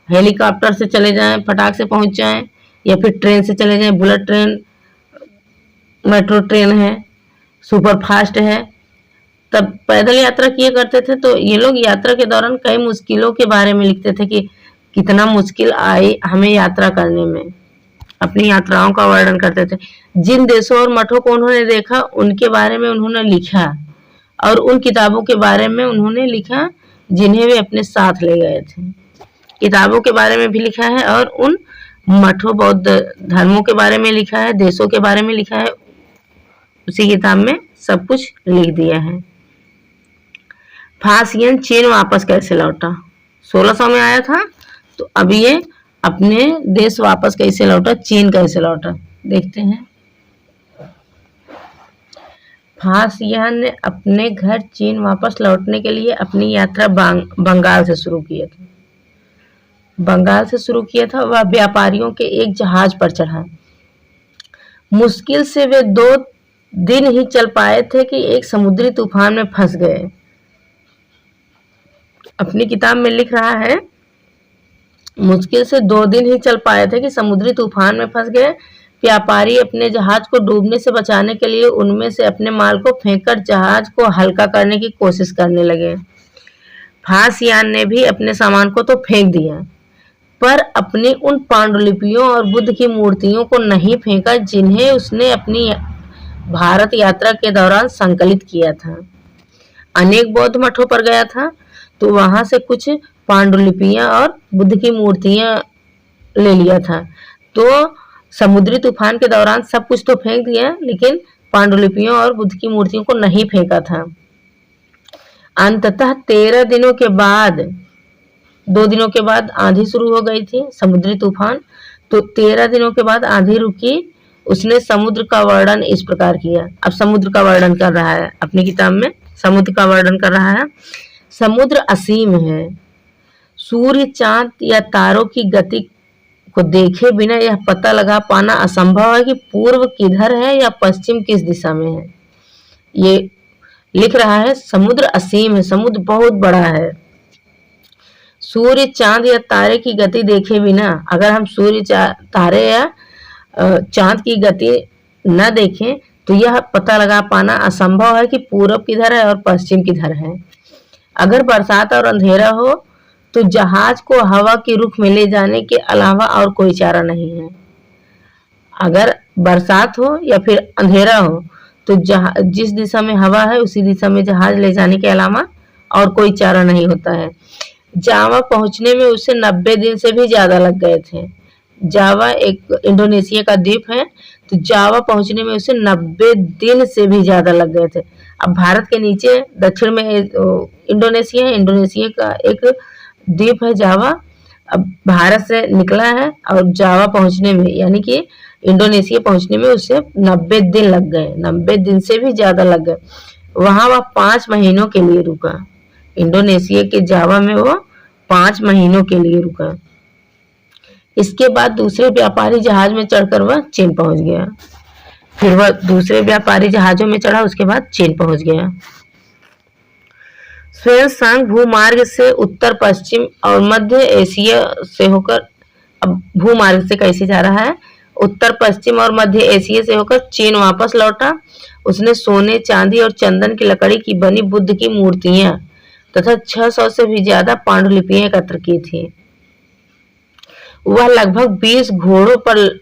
हेलीकॉप्टर से चले जाएं, फटाक से पहुंच जाएं, या फिर ट्रेन से चले जाएं, बुलेट ट्रेन, मेट्रो ट्रेन है, सुपर फास्ट है। तब पैदल यात्रा किए करते थे। तो ये लोग यात्रा के दौरान कई मुश्किलों के बारे में लिखते थे कि कितना मुश्किल आई हमें यात्रा करने में। अपनी यात्राओं का वर्णन करते थे। जिन देशों और मठों को उन्होंने देखा उनके बारे में उन्होंने लिखा और उन किताबों के बारे में उन्होंने लिखा जिन्हें वे अपने साथ ले गए थे। किताबों के बारे में भी लिखा है और उन मठों बौद्ध धर्मों के बारे में लिखा है, देशों के बारे में लिखा है। उसी किताब में सब कुछ लिख दिया है। फासियन चीन वापस कैसे लौटा? 1600 में आया था, तो अब ये अपने देश वापस कैसे लौटा, चीन कैसे लौटा, देखते हैं। फासियन ने अपने घर चीन वापस लौटने के लिए अपनी यात्रा बंगाल से शुरू किया था। वह व्यापारियों के एक जहाज पर चढ़ा। मुश्किल से वे 2 दिन ही चल पाए थे कि एक समुद्री तूफान में फंस गए। अपनी किताब में लिख रहा है, मुश्किल से 2 दिन ही चल पाए थे कि समुद्री तूफान में फंस गए। व्यापारी अपने जहाज को डूबने से बचाने के लिए उनमें से अपने माल को फेंककर जहाज को हल्का करने की कोशिश करने लगे। फासियान ने भी अपने सामान को तो फेंक दिया, पर अपनी उन पांडुलिपियों और बुद्ध की मूर्तियों को नहीं फेंका जिन्हें उसने अपनी भारत यात्रा के दौरान संकलित किया था। अनेक बौद्ध मठों पर गया था, तो वहां से कुछ पांडुलिपियां और बुद्ध की मूर्तियां ले लिया था। तो समुद्री तूफान के दौरान सब कुछ तो फेंक दिया, लेकिन पांडुलिपियों और बुद्ध की मूर्तियों को नहीं फेंका था। अंततः 13 दिनों के बाद, 2 दिनों के बाद आंधी शुरू हो गई थी, समुद्री तूफान। तो 13 दिनों के बाद आंधी रुकी। उसने समुद्र का वर्णन इस प्रकार किया। अब समुद्र का वर्णन कर रहा है अपनी किताब में। समुद्र का वर्णन कर रहा है। समुद्र असीम है। सूर्य, चांद या तारों की गति को देखे बिना यह पता लगा पाना असंभव है कि पूर्व किधर है या पश्चिम किस दिशा में है। ये लिख रहा है समुद्र असीम है, समुद्र बहुत बड़ा है। सूर्य, चांद या तारे की गति देखे बिना, अगर हम सूर्य, तारे या चांद की गति न देखें तो यह पता लगा पाना असंभव है कि पूरब किधर है और पश्चिम किधर है। अगर बरसात और अंधेरा हो तो जहाज को हवा के रुख में ले जाने के अलावा और कोई चारा नहीं है। अगर बरसात हो या फिर अंधेरा हो तो जिस दिशा में हवा है उसी दिशा में जहाज ले जाने के अलावा और कोई चारा नहीं होता है। जावा पहुंचने में उसे 90 दिन से भी ज्यादा लग गए थे। जावा एक इंडोनेशिया का द्वीप है, तो जावा पहुंचने में उसे 90 दिन से भी ज्यादा लग गए थे। अब भारत के नीचे दक्षिण में इंडोनेशिया है, इंडोनेशिया का एक द्वीप है जावा। अब भारत से निकला है और जावा पहुंचने में यानी कि इंडोनेशिया पहुंचने में उसे 90 दिन लग गए, 90 दिन से भी ज्यादा लग गए। वहां वह 5 महीनों के लिए रुका। इंडोनेशिया के जावा में वो 5 महीनों के लिए रुका। इसके बाद दूसरे व्यापारी जहाज में चढ़कर वह चीन पहुंच गया। फिर वह दूसरे व्यापारी जहाजों में चढ़ा, उसके बाद चीन पहुंच गया। ह्वेनसांग भूमार्ग से उत्तर पश्चिम और मध्य एशिया से होकर, अब भूमार्ग से कैसे जा रहा है, उत्तर पश्चिम और मध्य एशिया से होकर चीन वापस लौटा। उसने सोने, चांदी और चंदन की लकड़ी की बनी बुद्ध की मूर्तियां तथा 600 से भी ज्यादा पांडुलिपियां एकत्र की थी। वह लगभग 20 घोड़ों पर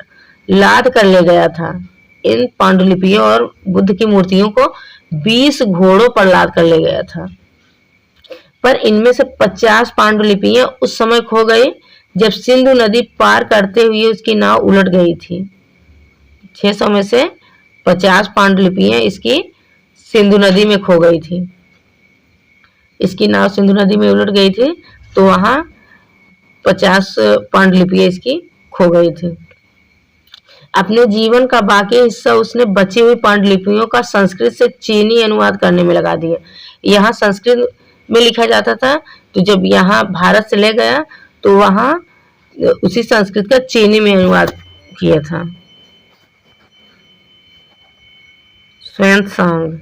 लाद कर ले गया था। इन पांडुलिपियों और बुद्ध की मूर्तियों को 20 घोड़ों पर लाद कर ले गया था। पर इनमें से 50 पांडुलिपियां उस समय खो गई जब सिंधु नदी पार करते हुए उसकी नाव उलट गई थी। 600 में से 50 पांडुलिपियां इसकी सिंधु नदी में खो गई थी। इसकी नाव सिंधु नदी में उलट गई थी तो वहां 50 पांडुलिपियां इसकी खो गई थी। अपने जीवन का बाकी हिस्सा उसने बची हुई पांडुलिपियों का संस्कृत से चीनी अनुवाद करने में लगा दिया। यहाँ संस्कृत में लिखा जाता था, तो जब यहाँ भारत से ले गया तो वहां उसी संस्कृत का चीनी में अनुवाद किया था। ह्वेनसांग।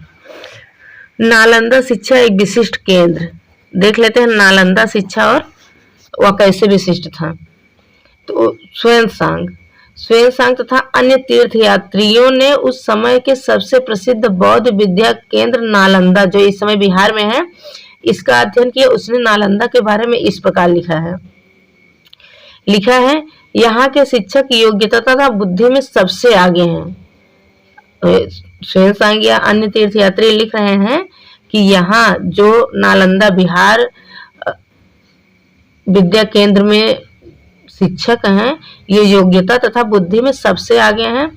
नालंदा शिक्षा एक विशिष्ट केंद्र। देख लेते हैं नालंदा शिक्षा और वह कैसे विशिष्ट था। तो ह्वेनसांग तथा अन्य तीर्थयात्रियों ने उस समय के सबसे प्रसिद्ध बौद्ध विद्या केंद्र नालंदा, जो इस समय बिहार में है, इसका अध्ययन किया। उसने नालंदा के बारे में इस प्रकार लिखा है यहाँ के शिक्षक योग्यता तथा बुद्धि में सबसे आगे हैं। ह्वेनसांग या अन्य तीर्थयात्री लिख रहे हैं कि यहाँ जो नालंदा बिहार विद्या केंद्र में शिक्षक हैं, ये योग्यता तथा बुद्धि में सबसे आगे हैं।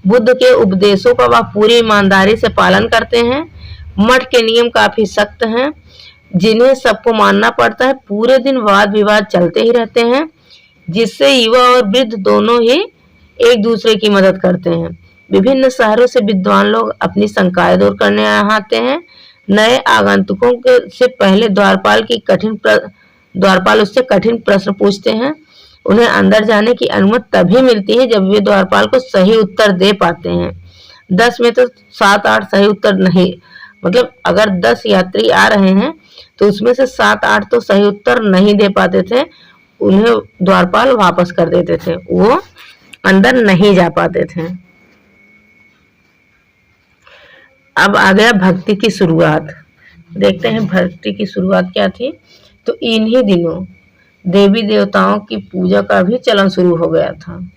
बुद्ध के उपदेशों का वह पूरी ईमानदारी से पालन करते हैं। मठ के नियम काफी सख्त हैं, जिन्हें सबको मानना पड़ता है। पूरे दिन वाद विवाद चलते ही रहते हैं, जिससे युवा और वृद्ध दोनों ही एक दूसरे की मदद करते हैं। विभिन्न शहरों से विद्वान लोग अपनी शंकाएं दूर करने आते हैं। नए आगंतुकों से पहले द्वारपाल उससे कठिन प्रश्न पूछते हैं। उन्हें अंदर जाने की अनुमति तभी मिलती है जब वे द्वारपाल को सही उत्तर दे पाते हैं। 10 में तो 7-8 सही उत्तर नहीं, मतलब अगर 10 यात्री आ रहे हैं तो उसमें से 7-8 तो सही उत्तर नहीं दे पाते थे, उन्हें द्वारपाल वापस कर देते थे, वो अंदर नहीं जा पाते थे। अब आ गया भक्ति की शुरुआत। देखते हैं भक्ति की शुरुआत क्या थी। तो इन्हीं दिनों देवी देवताओं की पूजा का भी चलन शुरू हो गया था।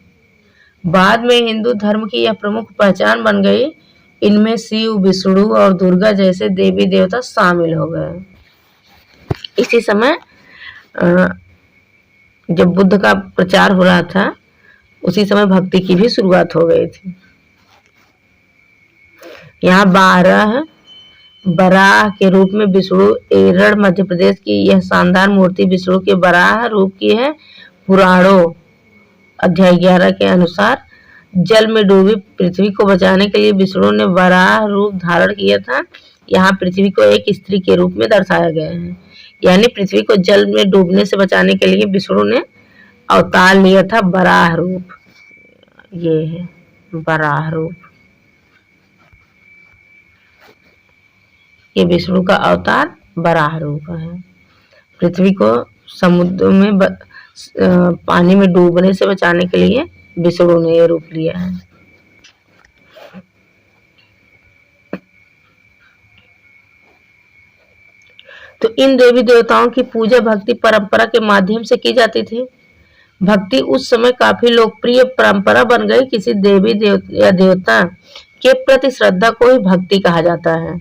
बाद में हिंदू धर्म की यह प्रमुख पहचान बन गई। इनमें शिव, विष्णु और दुर्गा जैसे देवी देवता शामिल हो गए। इसी समय जब बुद्ध का प्रचार हो रहा था, उसी समय भक्ति की भी शुरुआत हो गई थी। यहाँ 12 बराह के रूप में विष्णु, एरड़ मध्य प्रदेश की यह शानदार मूर्ति विष्णु के बराह रूप की है। पुराणों अध्याय 11 के अनुसार जल में डूबी पृथ्वी को बचाने के लिए विष्णु ने वराह रूप धारण किया था। यहाँ पृथ्वी को एक स्त्री के रूप में दर्शाया गया है। यानी पृथ्वी को जल में डूबने से बचाने के लिए विष्णु ने अवतार लिया था वराह रूप। ये है वराह रूप, ये विष्णु का अवतार वराह रूप है। पृथ्वी को समुद्र में पानी में डूबने से बचाने के लिए विष्णु ने ये रूप लिया है। तो इन देवी देवताओं की पूजा भक्ति परंपरा के माध्यम से की जाती थी। भक्ति उस समय काफी लोकप्रिय परंपरा बन गई। किसी देवी या देवता के प्रति श्रद्धा को ही भक्ति कहा जाता है।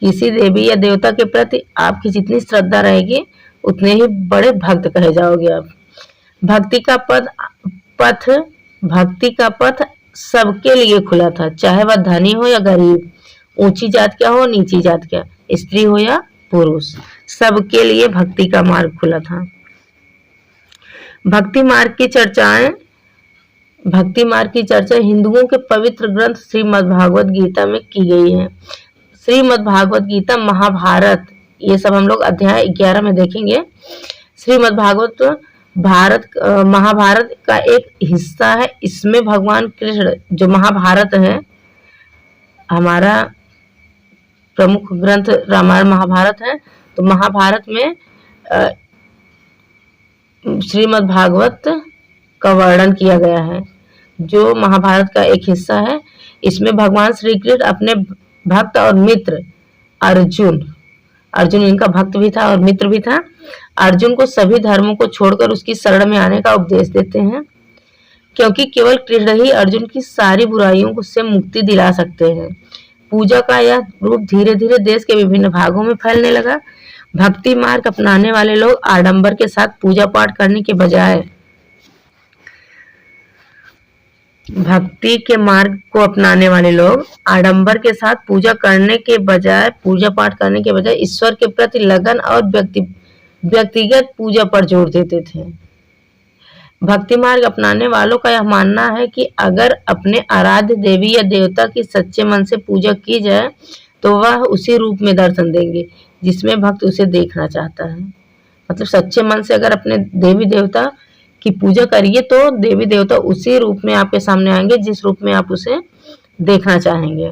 किसी देवी या देवता के प्रति आपकी जितनी श्रद्धा रहेगी उतने ही बड़े भक्त कहे जाओगे आप। भक्ति का पथ सबके लिए खुला था, चाहे वह धनी हो या गरीब, ऊंची जात क्या हो नीची जात क्या, स्त्री हो या पुरुष, सबके लिए भक्ति का मार्ग खुला था। भक्ति मार्ग की चर्चा हिंदुओं के पवित्र ग्रंथ श्रीमद् भागवत गीता में की गई है। श्रीमद् भागवत गीता, महाभारत, ये सब हम लोग अध्याय 11 में देखेंगे। श्रीमद् भागवत महाभारत का एक हिस्सा है। इसमें भगवान कृष्ण, जो महाभारत है, हमारा प्रमुख ग्रंथ रामायण महाभारत है, तो महाभारत में श्रीमद् भागवत का वर्णन किया गया है, जो महाभारत का एक हिस्सा है। इसमें भगवान श्री कृष्ण अपने भक्त और मित्र अर्जुन इनका भक्त भी था और मित्र भी था, अर्जुन को सभी धर्मों को छोड़कर उसकी शरण में आने का उपदेश देते हैं, क्योंकि केवल कृष्ण ही अर्जुन की सारी बुराइयों से मुक्ति दिला सकते हैं। पूजा का यह रूप धीरे धीरे देश के विभिन्न भागों में फैलने लगा। भक्ति मार्ग अपनाने वाले लोग आडंबर के साथ पूजा पाठ करने के बजाय भक्ति के मार्ग को अपनाने वाले लोग आडंबर के साथ पूजा पाठ करने के बजाय ईश्वर के प्रति लगन और व्यक्तिगत पूजा पर जोर देते थे। भक्ति मार्ग अपनाने वालों का यह मानना है कि अगर अपने आराध्य देवी या देवता की सच्चे मन से पूजा की जाए तो वह उसी रूप में दर्शन देंगे जिसमें भक्त उसे देखना चाहता है। मतलब सच्चे मन से अगर अपने देवी देवता की पूजा करिए तो देवी देवता उसी रूप में आपके सामने आएंगे जिस रूप में आप उसे देखना चाहेंगे,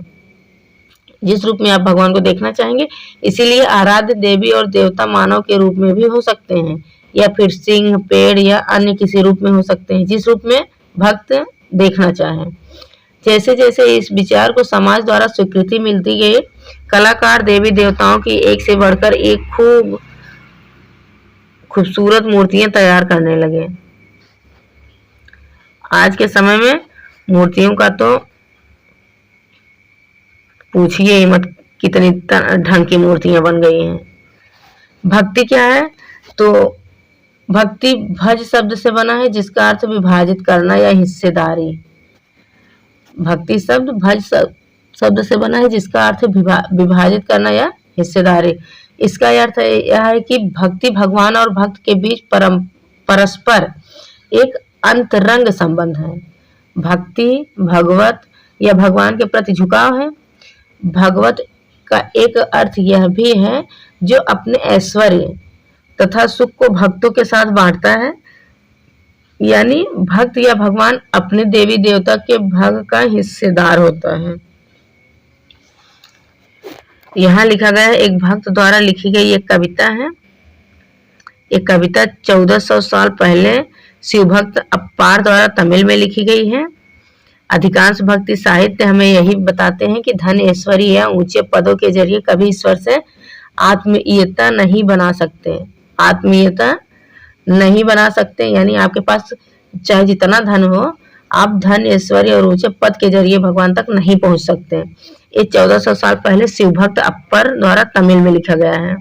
जिस रूप में आप भगवान को देखना चाहेंगे। इसीलिए आराध्य देवी और देवता मानव के रूप में भी हो सकते हैं, या फिर सिंह, पेड़ या अन्य किसी रूप में हो सकते हैं, जिस रूप में भक्त देखना चाहें। जैसे जैसे इस विचार को समाज द्वारा स्वीकृति मिलती गई, कलाकार देवी देवताओं की एक से बढ़कर एक खूबसूरत मूर्तियां तैयार करने लगे। आज के समय में मूर्तियों का तो पूछिए ही मत, कितनी ढंग की मूर्तियां बन गई हैं। भक्ति क्या है? तो भक्ति भज शब्द से बना है, जिसका अर्थ विभाजित करना या हिस्सेदारी। भक्ति शब्द भज शब्द से बना है, जिसका अर्थ विभाजित करना या हिस्सेदारी। इसका अर्थ यह है कि भक्ति भगवान और भक्त के बीच परस्पर एक अंतरंग संबंध है। भक्ति भगवत या भगवान के प्रति झुकाव है। भगवत का एक अर्थ यह भी है जो अपने ऐश्वर्य तथा सुख को भक्तों के साथ बांटता है, यानी भक्त या भगवान अपने देवी देवता के भाग का हिस्सेदार होता है। यहाँ लिखा गया है, एक भक्त द्वारा लिखी गई एक कविता है। एक कविता 1400 साल पहले शिव भक्त अप्पार द्वारा तमिल में लिखी गई है। अधिकांश भक्ति साहित्य हमें यही बताते हैं कि धन, ऐश्वर्य या ऊंचे पदों के जरिए कभी ईश्वर से आत्मीयता नहीं बना सकते। यानी आपके पास चाहे जितना धन हो, आप धन, ऐश्वर्य और ऊंचे पद के जरिए भगवान तक नहीं पहुंच सकते। ये 1400 साल पहले शिव भक्त अप्पर द्वारा तमिल में लिखा गया है।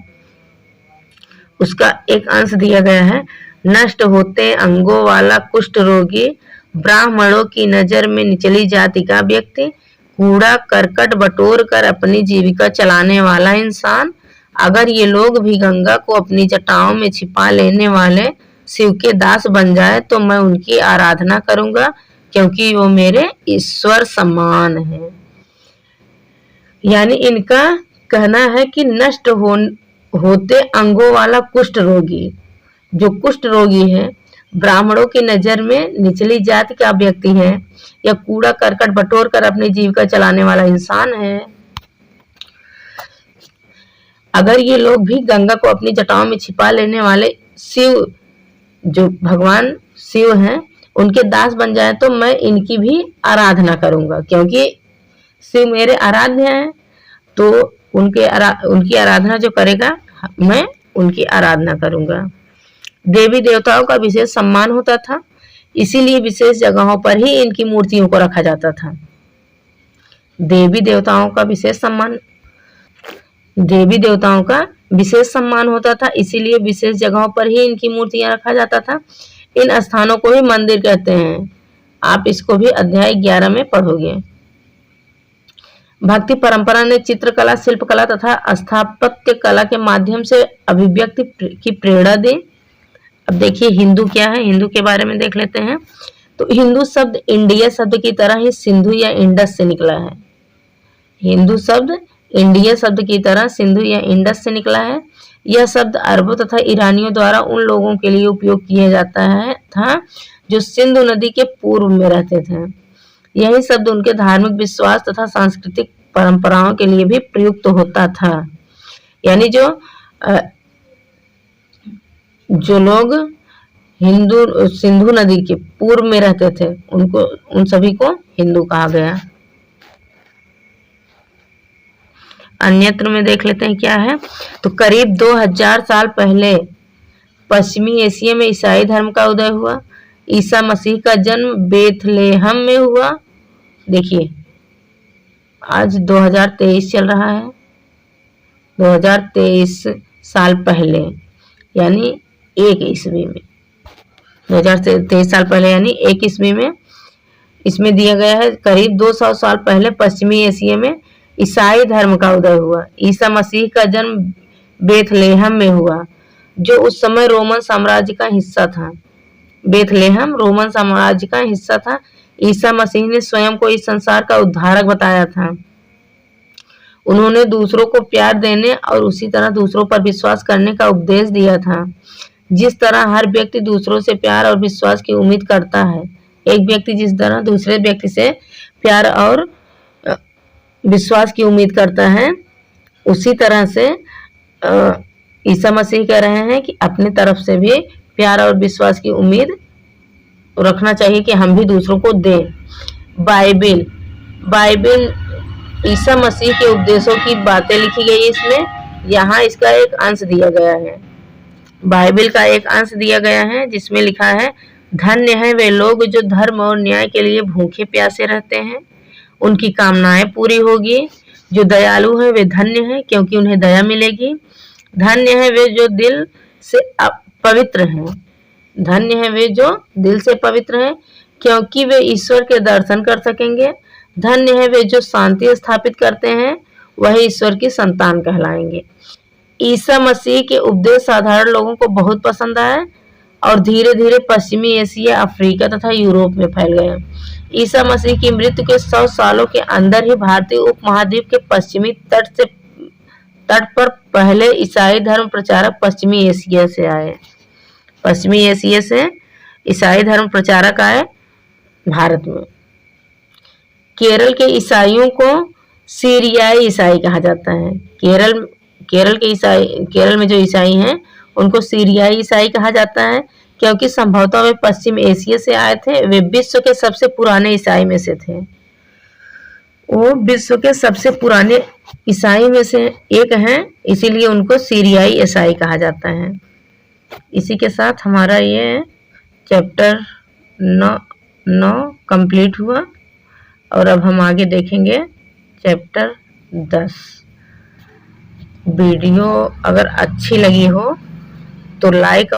उसका एक अंश दिया गया है। नष्ट होते अंगों वाला कुष्ठ रोगी, ब्राह्मणों की नजर में निचली जाति का व्यक्ति, कूड़ा करकट बटोर कर अपनी जीविका चलाने वाला इंसान, अगर ये लोग भी गंगा को अपनी जटाओं में छिपा लेने वाले शिव के दास बन जाए तो मैं उनकी आराधना करूंगा, क्योंकि वो मेरे ईश्वर समान है। यानी इनका कहना है कि नष्ट होते अंगों वाला कुष्ठ रोगी, जो कुष्ठ रोगी है, ब्राह्मणों की नजर में निचली जाति का व्यक्ति है या कूड़ा करकट बटोर कर अपनी जीविका चलाने वाला इंसान है। अगर ये लोग भी गंगा को अपनी जटाओं में छिपा लेने वाले शिव, जो भगवान शिव हैं, उनके दास बन जाए तो मैं इनकी भी आराधना करूंगा, क्योंकि शिव मेरे आराध्य हैं। तो उनकी आराधना जो करेगा, मैं उनकी आराधना करूंगा। देवी देवताओं का विशेष सम्मान होता था, इसीलिए विशेष जगहों पर ही इनकी मूर्तियों को रखा जाता था। देवी देवताओं का विशेष सम्मान होता था, इसीलिए विशेष जगहों पर ही इनकी मूर्तियां रखा जाता था। इन स्थानों को ही मंदिर कहते हैं। आप इसको भी अध्याय 11 में पढ़ोगे। भक्ति परंपरा ने चित्रकला, शिल्पकला तथा स्थापत्य कला के माध्यम से अभिव्यक्ति की प्रेरणा दी। अब देखिए हिंदू क्या है, हिंदू के बारे में देख लेते हैं। तो हिंदू शब्द इंडिया शब्द की तरह ही सिंधु या इंडस से निकला है। हिंदू शब्द इंडिया शब्द की तरह सिंधु या इंडस से निकला है। यह शब्द अरबों तथा ईरानियों द्वारा उन लोगों के लिए उपयोग किया जाता था जो सिंधु नदी के पूर्व में रहते थे। यही शब्द उनके धार्मिक विश्वास तथा सांस्कृतिक परंपराओं के लिए भी प्रयुक्त होता था। यानी जो लोग सिंधु नदी के पूर्व में रहते थे, उन सभी को हिंदू कहा गया। अन्यत्र में देख लेते हैं क्या है। तो करीब 2000 साल पहले पश्चिमी एशिया में ईसाई धर्म का उदय हुआ। ईसा मसीह का जन्म बेथलेहम में हुआ। देखिए आज 2023 चल रहा है, 2023 साल पहले यानी 1 ईस्वी में, 2023 साल पहले यानी 1 ईस्वी में इसमें दिया गया है। करीब 200 साल पहले पश्चिमी एशिया में ईसाई धर्म का उदय हुआ। ईसा मसीह का जन्म बेथलेहम में हुआ, जो उस समय रोमन साम्राज्य का हिस्सा था। बेथलेहम रोमन साम्राज्य का हिस्सा था। ईसा मसीह ने स्वयं को इस संसार का उद्धारक बताया था। उन्होंने दूसरों को प्यार देने और उसी तरह दूसरों पर विश्वास करने का उपदेश दिया था। जिस तरह हर व्यक्ति दूसरों से प्यार और विश्वास की उम्मीद करता है, एक व्यक्ति जिस तरह दूसरे व्यक्ति से प्यार और विश्वास की उम्मीद करता है, उसी तरह से ईसा मसीह कह रहे हैं कि अपने तरफ से भी प्यार और विश्वास की उम्मीद रखना चाहिए कि हम भी दूसरों को दें। बाइबिल ईसा मसीह के उपदेशों की बातें लिखी गई इसमें। यहाँ इसका एक अंश दिया गया है, बाइबिल का एक अंश दिया गया है जिसमें लिखा है, धन्य है वे लोग जो धर्म और न्याय के लिए भूखे प्यासे रहते हैं, उनकी कामनाएं पूरी होगी। जो दयालु हैं वे धन्य हैं, क्योंकि उन्हें दया मिलेगी। धन्य है वे जो दिल से पवित्र हैं, धन्य है वे जो दिल से पवित्र हैं, क्योंकि वे ईश्वर के दर्शन कर सकेंगे। धन्य है वे जो शांति स्थापित करते हैं, वही ईश्वर की संतान कहलाएंगे। ईसा मसीह के उपदेश साधारण लोगों को बहुत पसंद आए और धीरे धीरे पश्चिमी एशिया, अफ्रीका तथा यूरोप में फैल गए। ईसा मसीह की मृत्यु के 100 सालों के अंदर ही भारतीय उपमहाद्वीप के पश्चिमी तट पर पहले ईसाई धर्म प्रचारक पश्चिमी एशिया से आए। पश्चिमी एशिया से ईसाई धर्म प्रचारक आए भारत में। केरल के ईसाइयों को सीरियाई ईसाई कहा जाता है। केरल में जो ईसाई हैं उनको सीरियाई ईसाई कहा जाता है, क्योंकि संभवतः वे पश्चिम एशिया से आए थे। वे विश्व के सबसे पुराने ईसाई में से थे। वो विश्व के सबसे पुराने ईसाई में से एक हैं, इसीलिए उनको सीरियाई ईसाई कहा जाता है। इसी के साथ हमारा ये चैप्टर 9 कंप्लीट हुआ और अब हम आगे देखेंगे चैप्टर 10। वीडियो अगर अच्छी लगी हो तो लाइक